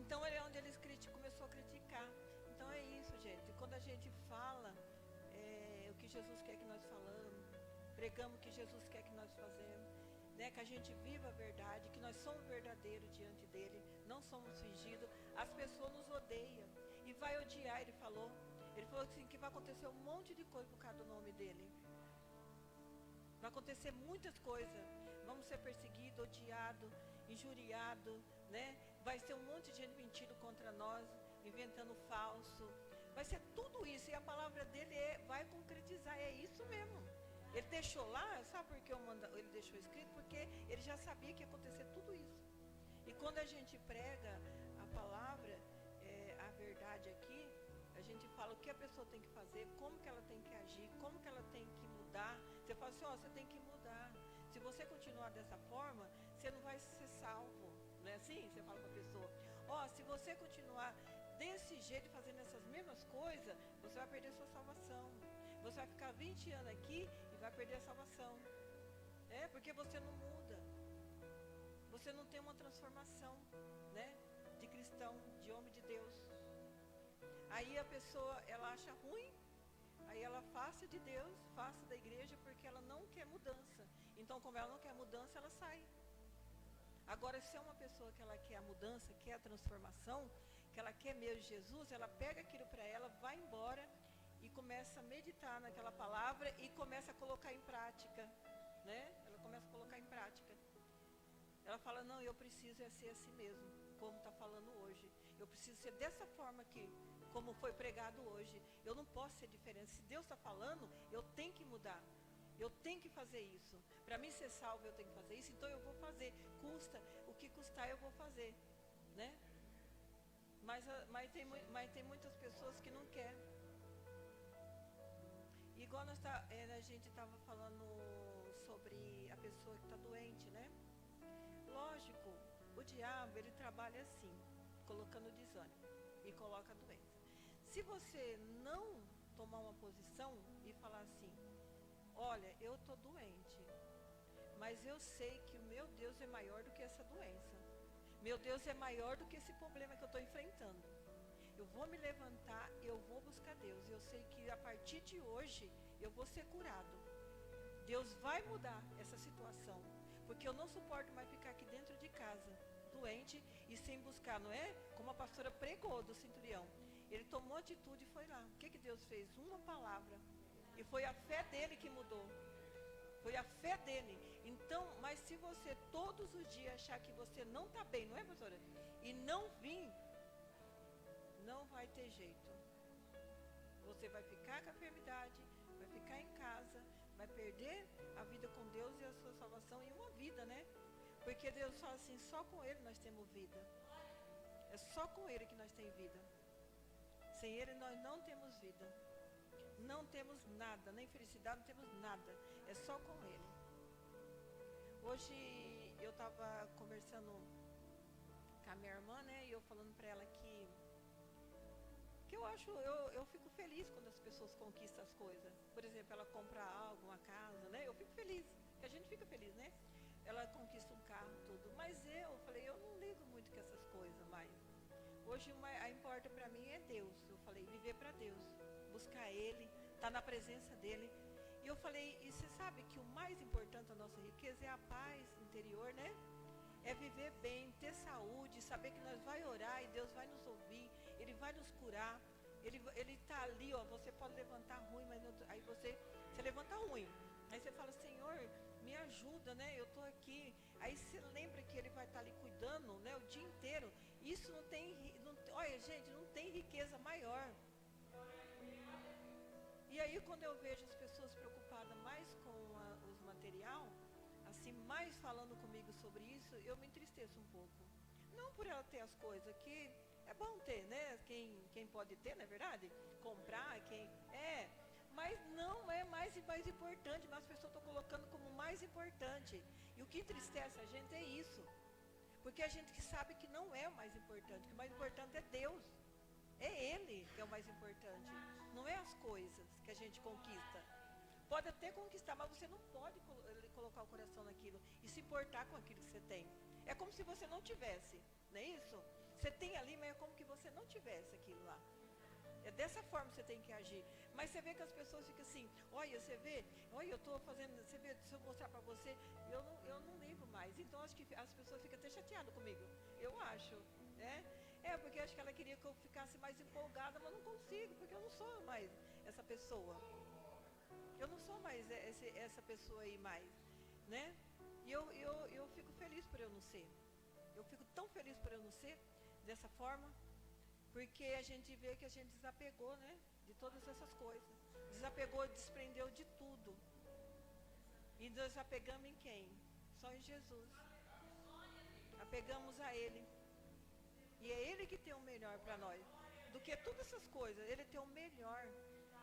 Então é onde eles começou a criticar. Então é isso, gente. Quando a gente fala o que Jesus quer que nós falamos, pregamos o que Jesus quer que nós fazemos, né? Que a gente viva a verdade, que nós somos verdadeiros diante dele, não somos fingidos. As pessoas nos odeiam e vai odiar, ele falou assim, que vai acontecer um monte de coisa por causa do nome dele. Vai acontecer muitas coisas. Vamos ser perseguidos, odiados, injuriados, né? Vai ser um monte de gente mentindo contra nós, inventando falso. Vai ser tudo isso. E a palavra dele vai concretizar. É isso mesmo. Ele deixou lá, sabe por que ele deixou escrito? Porque ele já sabia que ia acontecer tudo isso. E quando a gente prega a palavra, a verdade aqui, a gente fala o que a pessoa tem que fazer, como que ela tem que agir, como que ela tem que mudar. Você fala assim, você tem que mudar. Se você continuar dessa forma, você não vai ser salvo. Não é assim? Você fala para a pessoa, se você continuar desse jeito, fazendo essas mesmas coisas, você vai perder sua salvação. Você vai ficar 20 anos aqui e vai perder a salvação. Porque você não muda. Você não tem uma transformação, né? De cristão, de homem de Deus. Aí a pessoa, ela acha ruim, aí ela afasta de Deus, afasta da igreja, porque ela não quer mudança. Então, como ela não quer mudança, ela sai. Agora, se é uma pessoa que ela quer a mudança, quer a transformação, que ela quer mesmo Jesus, ela pega aquilo para ela, vai embora e começa a meditar naquela palavra e começa a colocar em prática, né? Ela começa a colocar em prática. Ela fala, não, eu preciso ser assim mesmo, como está falando hoje. Eu preciso ser dessa forma aqui, como foi pregado hoje. Eu não posso ser diferente. Se Deus está falando, eu tenho que mudar. Eu tenho que fazer isso. Para mim ser salvo, eu tenho que fazer isso. Então eu vou fazer. Custa o que custar, eu vou fazer, né? Mas tem muitas pessoas que não querem. Igual a gente estava falando sobre a pessoa que está doente, né? Lógico, o diabo, ele trabalha assim, colocando desânimo e coloca a doença. Se você não tomar uma posição e falar assim, olha, eu estou doente, mas eu sei que o meu Deus é maior do que essa doença. Meu Deus é maior do que esse problema que eu estou enfrentando. Eu vou me levantar, eu vou buscar Deus. Eu sei que a partir de hoje eu vou ser curado. Deus vai mudar essa situação. Porque eu não suporto mais ficar aqui dentro de casa, doente e sem buscar, não é? Como a pastora pregou do centurião. Ele tomou atitude e foi lá. O que Deus fez? Uma palavra. E foi a fé dele que mudou. Foi a fé dele. Então, mas se você todos os dias achar que você não está bem, não é, pastora? E não vir, não vai ter jeito. Você vai ficar com a enfermidade, vai ficar em casa, vai perder a vida com Deus e a sua salvação em uma vida, né? Porque Deus fala assim, só com Ele nós temos vida. É só com Ele que nós temos vida. Sem Ele nós não temos vida. Não temos nada, nem felicidade, não temos nada. É só com Ele. Hoje eu estava conversando com a minha irmã, né? E eu falando para ela que eu fico feliz quando as pessoas conquistam as coisas. Por exemplo, ela compra algo, uma casa, né? Eu fico feliz, porque a gente fica feliz, né? Ela conquista um carro, tudo. Mas eu falei, eu não ligo muito com essas coisas mais. Hoje a importa para mim é Deus. Eu falei, viver para Deus, buscar Ele, estar na presença dEle. E eu falei, e você sabe que o mais importante da nossa riqueza é a paz interior, né? É viver bem, ter saúde, saber que nós vai orar e Deus vai nos ouvir, Ele vai nos curar. Ele está ali, ó, você pode levantar ruim, mas aí você levanta ruim. Aí você fala, Senhor, me ajuda, né? Eu estou aqui. Aí você lembra que Ele vai estar ali cuidando, né? O dia inteiro. Isso olha, gente, não tem riqueza maior. E aí quando eu vejo as pessoas preocupadas mais com os material, assim, mais falando comigo sobre isso, eu me entristeço um pouco. Não por ela ter as coisas, que é bom ter, né? Quem pode ter, não é verdade? Comprar, mas não é mais importante, mas as pessoas estão colocando como mais importante. E o que entristece a gente é isso. Porque a gente que sabe que não é o mais importante, que o mais importante é Deus. É Ele que é o mais importante. Não é as coisas que a gente conquista. Pode até conquistar, mas você não pode colocar o coração naquilo e se importar com aquilo que você tem. É como se você não tivesse, não é isso? Você tem ali, mas é como que você não tivesse aquilo lá. É dessa forma que você tem que agir. Mas você vê que as pessoas ficam assim, olha, você vê, olha, eu estou fazendo, você vê, se eu mostrar para você, eu não ligo mais. Então acho que as pessoas ficam até chateadas comigo. Eu acho, né? Porque acho que ela queria que eu ficasse mais empolgada, mas não consigo, porque eu não sou mais essa pessoa. Eu não sou mais essa pessoa aí mais, né? E eu fico feliz por eu não ser. Eu fico tão feliz por eu não ser dessa forma, porque a gente vê que a gente desapegou, né? De todas essas coisas. Desapegou, desprendeu de tudo. E nós apegamos em quem? Só em Jesus. Apegamos a Ele. E é Ele que tem o melhor para nós. Do que todas essas coisas, Ele tem o melhor.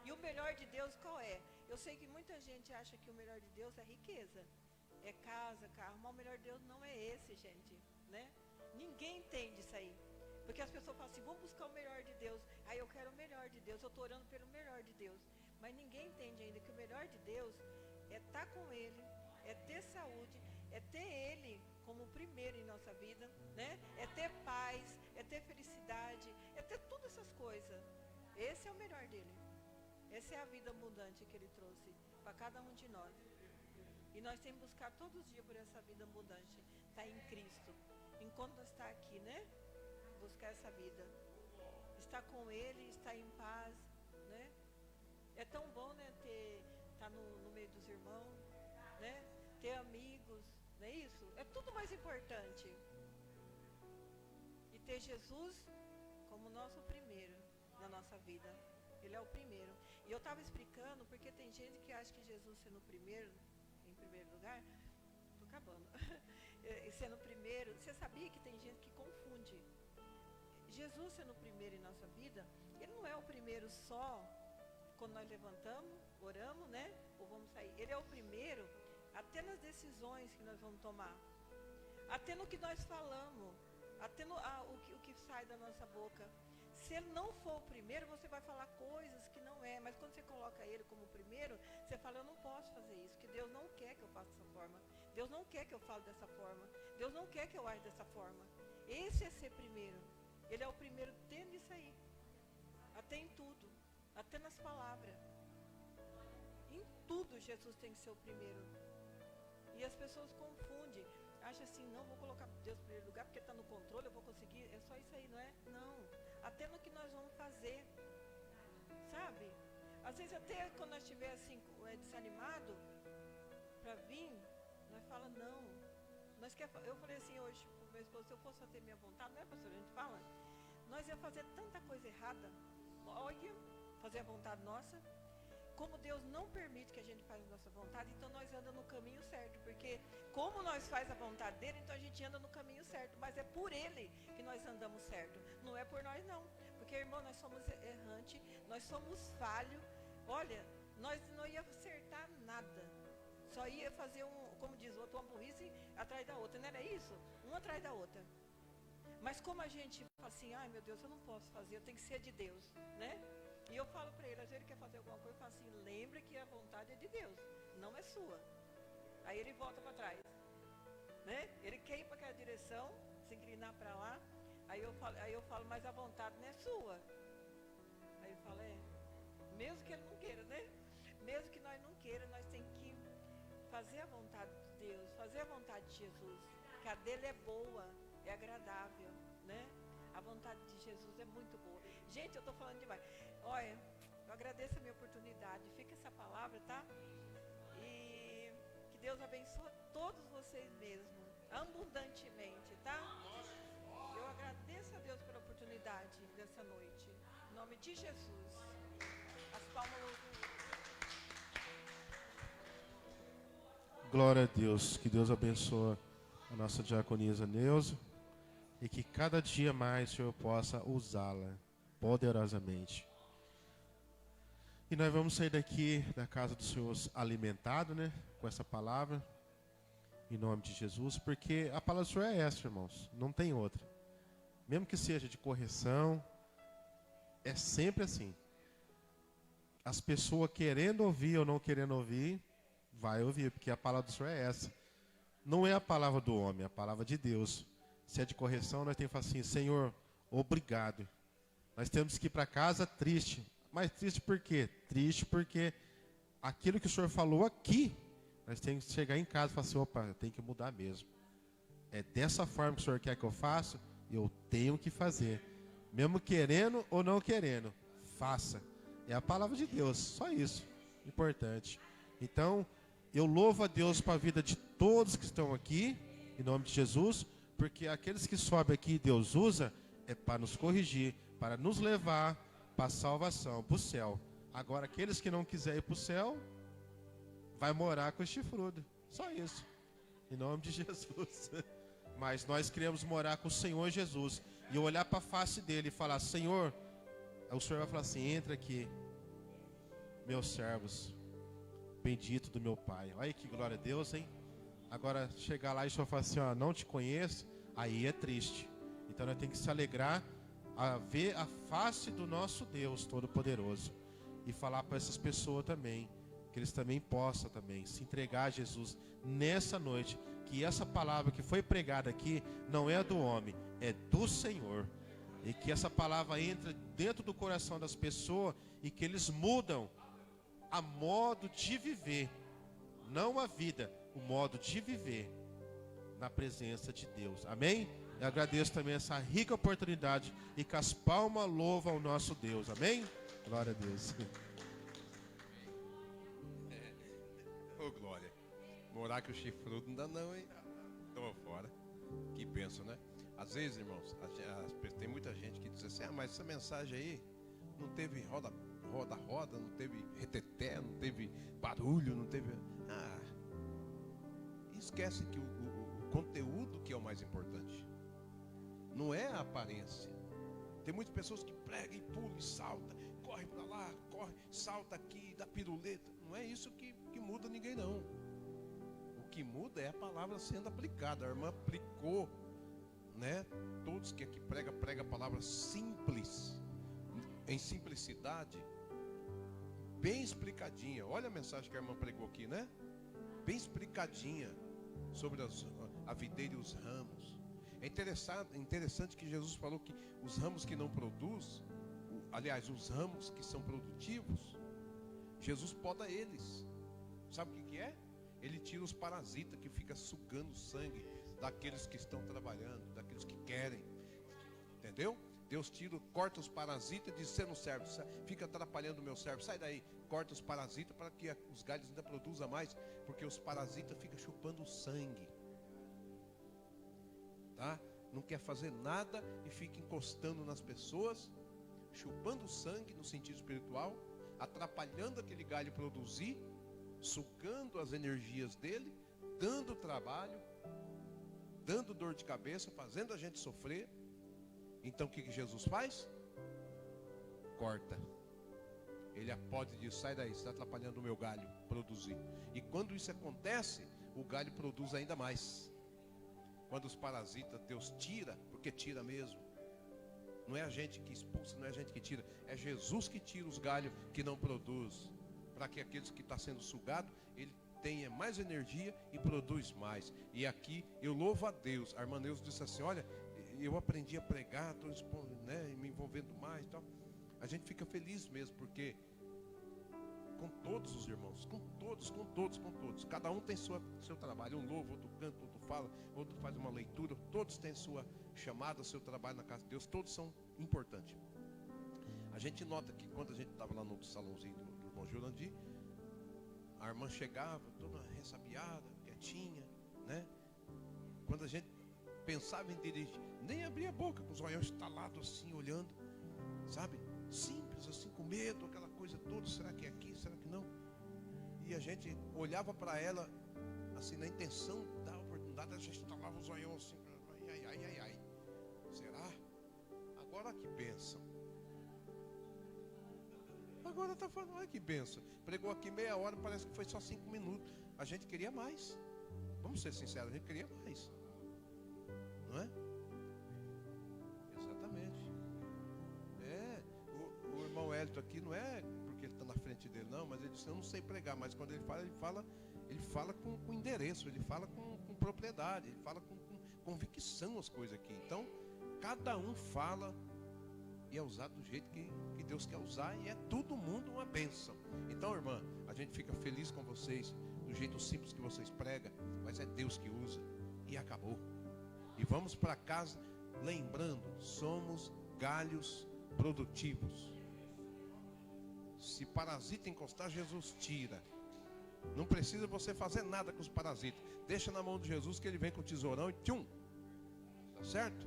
E o melhor de Deus qual é? Eu sei que muita gente acha que o melhor de Deus é riqueza. É casa, carro. Mas o melhor de Deus não é esse, gente. Né? Ninguém entende isso aí. Porque as pessoas falam assim, vamos buscar o melhor de Deus. Aí eu quero o melhor de Deus, eu estou orando pelo melhor de Deus. Mas ninguém entende ainda que o melhor de Deus é estar com Ele, é ter saúde, é ter Ele como primeiro em nossa vida, né? É ter paz, é ter felicidade, é ter todas essas coisas. Esse é o melhor dele. Essa é a vida abundante que ele trouxe para cada um de nós. E nós temos que buscar todos os dias por essa vida abundante. Está em Cristo. Enquanto nós está aqui, né? Buscar essa vida. Estar com Ele, estar em paz, né? É tão bom, né? Estar no meio dos irmãos, né? Ter amigos, não é isso? É tudo mais importante. E ter Jesus como nosso primeiro na nossa vida. Ele é o primeiro. E eu estava explicando porque tem gente que acha que Jesus sendo o primeiro, em primeiro lugar, estou acabando, sendo o primeiro, você sabia que tem gente que confunde. Jesus sendo o primeiro em nossa vida, ele não é o primeiro só quando nós levantamos, oramos, né? Ou vamos sair. Ele é o primeiro até nas decisões que nós vamos tomar. Até no que nós falamos. Até o que sai da nossa boca. Se ele não for o primeiro, você vai falar coisas que não é. Mas quando você coloca ele como o primeiro, você fala, eu não posso fazer isso. Porque Deus não quer que eu faça dessa forma. Deus não quer que eu fale dessa forma. Deus não quer que eu age dessa forma. Esse é ser primeiro. Ele é o primeiro tendo isso aí. Até em tudo. Até nas palavras. Em tudo Jesus tem que ser o primeiro. E as pessoas confundem. Acham assim, não, vou colocar Deus em primeiro lugar porque está no controle, eu vou conseguir. É só isso aí, não é? Não. Até no que nós vamos fazer. Sabe? Às vezes até quando nós estiver assim, desanimado para vir, nós fala não. Eu falei assim hoje para o meu esposo, se eu fosse fazer minha vontade, não é, pastor? A gente fala, nós ia fazer tanta coisa errada. Olha, fazer a vontade nossa. Como Deus não permite que a gente faça a nossa vontade, então nós andamos no caminho certo. Porque como nós faz a vontade dele, então a gente anda no caminho certo. Mas é por ele que nós andamos certo. Não é por nós não. Porque, irmão, nós somos errantes, nós somos falhos. Olha, nós não ia acertar nada. Só ia fazer como diz o outro, uma burrice atrás da outra. Não era isso? Uma atrás da outra. Mas como a gente fala assim, ai meu Deus, eu não posso fazer, eu tenho que ser de Deus, né? E eu falo para ele, às vezes ele quer fazer alguma coisa, eu falo assim, lembre que a vontade é de Deus, não é sua. Aí ele volta para trás, né? Ele quer ir para aquela direção, se inclinar para lá, aí eu falo, mas a vontade não é sua. Aí ele fala, mesmo que ele não queira, né? Mesmo que nós não queira, nós temos que fazer a vontade de Deus, fazer a vontade de Jesus, que a dele é boa, é agradável, né? A vontade de Jesus é muito boa. Gente, eu estou falando demais. Olha, eu agradeço a minha oportunidade. Fica essa palavra, tá? E que Deus abençoe todos vocês mesmo, abundantemente, tá? Eu agradeço a Deus pela oportunidade dessa noite. Em nome de Jesus. As palmas. Glória a Deus. Que Deus abençoe a nossa diaconisa Neuza. E que cada dia mais o Senhor possa usá-la poderosamente. E nós vamos sair daqui da casa do Senhor alimentado, né? Com essa palavra. Em nome de Jesus. Porque a palavra do Senhor é essa, irmãos. Não tem outra. Mesmo que seja de correção. É sempre assim. As pessoas querendo ouvir ou não querendo ouvir. Vai ouvir. Porque a palavra do Senhor é essa. Não é a palavra do homem. É a palavra de Deus. Se é de correção, nós temos que falar assim, Senhor, obrigado. Nós temos que ir para casa triste. Mas triste por quê? Triste porque aquilo que o Senhor falou aqui, nós temos que chegar em casa e falar assim, opa, eu tenho que mudar mesmo. É dessa forma que o Senhor quer que eu faça, eu tenho que fazer. Mesmo querendo ou não querendo, faça. É a palavra de Deus, só isso. Importante. Então, eu louvo a Deus para a vida de todos que estão aqui, em nome de Jesus. Porque aqueles que sobem aqui, Deus usa, é para nos corrigir, para nos levar para a salvação, para o céu. Agora, aqueles que não quiserem ir para o céu, vai morar com o chifrudo. Só isso. Em nome de Jesus. Mas nós queremos morar com o Senhor Jesus. E olhar para a face dele e falar, Senhor, o Senhor vai falar assim, entra aqui, meus servos, bendito do meu Pai. Olha que glória a Deus, hein? Agora, chegar lá e o Senhor falar assim, ó, não te conheço, aí é triste. Então, nós temos que se alegrar a ver a face do nosso Deus Todo-Poderoso. E falar para essas pessoas também, que eles também possam também se entregar a Jesus nessa noite. Que essa palavra que foi pregada aqui, não é do homem, é do Senhor. E que essa palavra entre dentro do coração das pessoas e que eles mudam a modo de viver, não a vida, o modo de viver na presença de Deus. Amém? Eu agradeço também essa rica oportunidade e que as palmas louvam ao nosso Deus. Amém? Glória a Deus. Ô, glória. Morar que o chifrudo não dá não, hein? Tô fora. Que bênção, né? Às vezes, irmãos, tem muita gente que diz assim, mas essa mensagem aí não teve roda, não teve reteté, não teve barulho, não teve... Esquece que o conteúdo que é o mais importante. Não é a aparência. Tem muitas pessoas que pregam e pulam e salta, corre para lá, corre, salta aqui, dá piruleta. Não é isso que muda ninguém, não. O que muda é a palavra sendo aplicada. A irmã aplicou, né? Todos que aqui prega a palavra simples, em simplicidade, bem explicadinha. Olha a mensagem que a irmã pregou aqui, né? Bem explicadinha sobre a videira e os ramos. É interessante que Jesus falou que os ramos que não produzem, aliás, os ramos que são produtivos, Jesus poda eles. Sabe o que é? Ele tira os parasitas que ficam sugando o sangue daqueles que estão trabalhando, daqueles que querem. Entendeu? Deus corta os parasitas e diz, você não serve, fica atrapalhando o meu servo, sai daí, corta os parasitas para que os galhos ainda produzam mais, porque os parasitas ficam chupando o sangue. Tá? Não quer fazer nada e fica encostando nas pessoas, chupando o sangue no sentido espiritual, atrapalhando aquele galho produzir, sugando as energias dele, dando trabalho, dando dor de cabeça, fazendo a gente sofrer. Então o que Jesus faz? Corta. Ele apode e diz, sai daí, você está atrapalhando o meu galho produzir. E quando isso acontece, o galho produz ainda mais. Quando os parasitas, Deus tira, porque tira mesmo. Não é a gente que expulsa, não é a gente que tira. É Jesus que tira os galhos que não produz. Para que aqueles que estão sendo sugados, ele tenha mais energia e produz mais. E aqui eu louvo a Deus. A irmã Neuza disse assim, olha, eu aprendi a pregar, estou me envolvendo mais e tal. A gente fica feliz mesmo, porque com todos os irmãos, com todos, cada um tem seu trabalho, um louva, outro canta, outro fala, outro faz uma leitura, todos têm sua chamada, seu trabalho na casa de Deus, todos são importantes. A gente nota que quando a gente estava lá no salãozinho do irmão Jurandir, a irmã chegava toda ressabiada, quietinha, né? Quando a gente pensava em dirigir, nem abria a boca, com os olhos estalados assim, olhando, sabe? Simples assim, com medo, aquela coisa toda, será que é aqui, será que não? E a gente olhava para ela, assim, na intenção da oportunidade, a gente estalava os olhos assim, ai, será? Agora que bênção. Agora está falando, olha que bênção. Pregou aqui meia hora, parece que foi só 5 minutos. A gente queria mais. Vamos ser sinceros, a gente queria mais. Não é? Exatamente. O irmão Hélito aqui não é porque ele está na frente dele, não, mas ele disse, eu não sei pregar, mas quando ele fala com endereço, ele fala com propriedade, ele fala com convicção as coisas aqui. Então, cada um fala e é usado do jeito que Deus quer usar, e é todo mundo uma bênção. Então, irmã, a gente fica feliz com vocês, do jeito simples que vocês pregam, mas é Deus que usa, e acabou. E vamos para casa lembrando, somos galhos produtivos. Se parasita encostar, Jesus tira. Não precisa você fazer nada com os parasitas. Deixa na mão de Jesus que ele vem com o tesourão e tchum. Tá certo?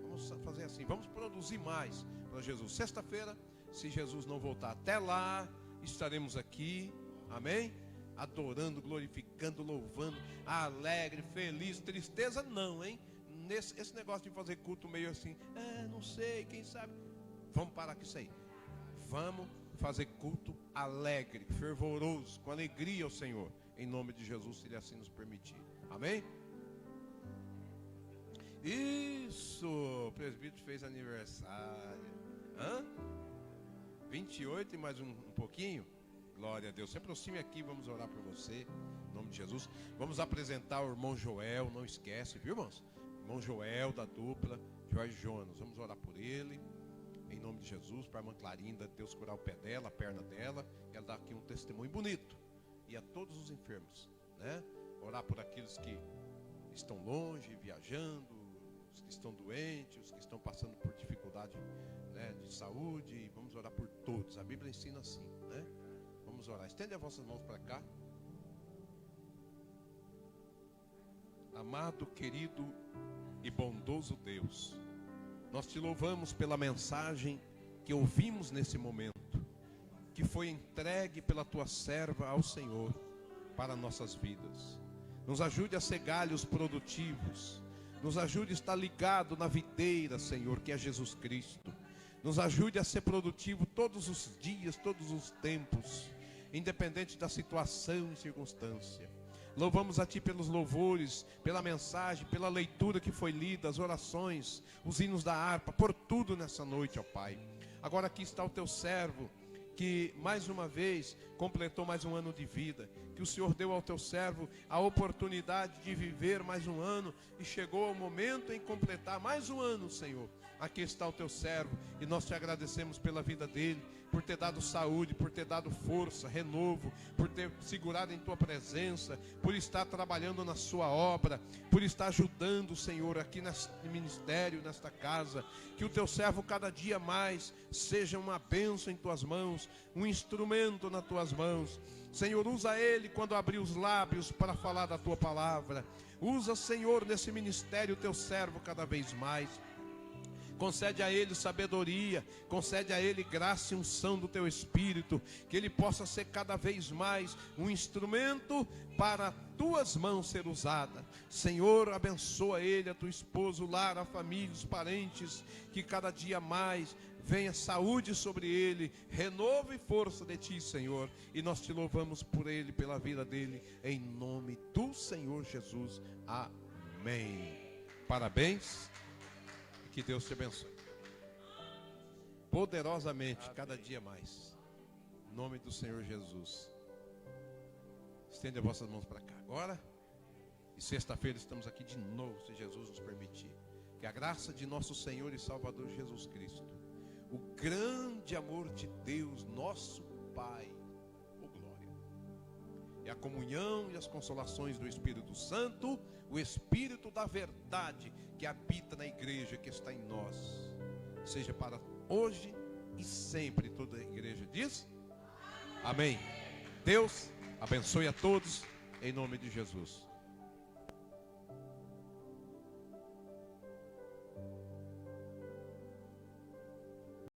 Vamos fazer assim, vamos produzir mais para Jesus. Sexta-feira, se Jesus não voltar até lá, estaremos aqui, amém? Adorando, glorificando, louvando, alegre, feliz, tristeza não, hein? Esse negócio de fazer culto meio assim, não sei, quem sabe. Vamos parar com isso aí. Vamos fazer culto alegre, fervoroso, com alegria ao Senhor, em nome de Jesus, se Ele assim nos permitir. Amém? Isso, o presbítero fez aniversário. 28 e mais um pouquinho. Glória a Deus. Se aproxime aqui, vamos orar por você, em nome de Jesus. Vamos apresentar o irmão Joel, não esquece, viu, irmãos? Irmão Joel da dupla, Jorge Jonas. Vamos orar por ele, em nome de Jesus, para a irmã Clarinda, Deus curar o pé dela, a perna dela, e ela dá aqui um testemunho bonito. E a todos os enfermos, né? Orar por aqueles que estão longe, viajando, os que estão doentes, os que estão passando por dificuldade, né, de saúde. Vamos orar por todos. A Bíblia ensina assim, né? Vamos orar. Estende as vossas mãos para cá. Amado, querido e bondoso Deus, nós te louvamos pela mensagem que ouvimos nesse momento, que foi entregue pela tua serva ao Senhor para nossas vidas. Nos ajude a ser galhos produtivos, nos ajude a estar ligado na videira, Senhor, que é Jesus Cristo. Nos ajude a ser produtivo todos os dias, todos os tempos, independente da situação e circunstância. Louvamos a Ti pelos louvores, pela mensagem, pela leitura que foi lida, as orações, os hinos da harpa, por tudo nessa noite, ó Pai. Agora aqui está o Teu servo, que mais uma vez completou mais um ano de vida, que o Senhor deu ao Teu servo a oportunidade de viver mais um ano, e chegou o momento em completar mais um ano, Senhor. Aqui está o Teu servo, e nós Te agradecemos pela vida dele, por ter dado saúde, por ter dado força, renovo, por ter segurado em Tua presença, por estar trabalhando na Sua obra, por estar ajudando, Senhor, aqui neste ministério, nesta casa. Que o Teu servo cada dia mais seja uma bênção em Tuas mãos, um instrumento nas Tuas mãos. Senhor, usa ele quando abrir os lábios para falar da Tua palavra. Usa, Senhor, nesse ministério o Teu servo cada vez mais. Concede a ele sabedoria, concede a ele graça e unção do Teu Espírito, que ele possa ser cada vez mais um instrumento para Tuas mãos ser usada. Senhor, abençoa ele, a Tua esposa, o lar, a família, os parentes, que cada dia mais venha saúde sobre ele, renovo e força de Ti, Senhor, e nós Te louvamos por ele, pela vida dele, em nome do Senhor Jesus, amém. Parabéns. Que Deus te abençoe poderosamente, cada dia mais, em nome do Senhor Jesus. Estende as vossas mãos para cá agora. E sexta-feira estamos aqui de novo, se Jesus nos permitir. Que a graça de nosso Senhor e Salvador Jesus Cristo, o grande amor de Deus, nosso Pai, oh glória, e a comunhão e as consolações do Espírito Santo, o Espírito da verdade que habita na igreja que está em nós, seja para hoje e sempre. Toda a igreja diz amém. Deus abençoe a todos em nome de Jesus.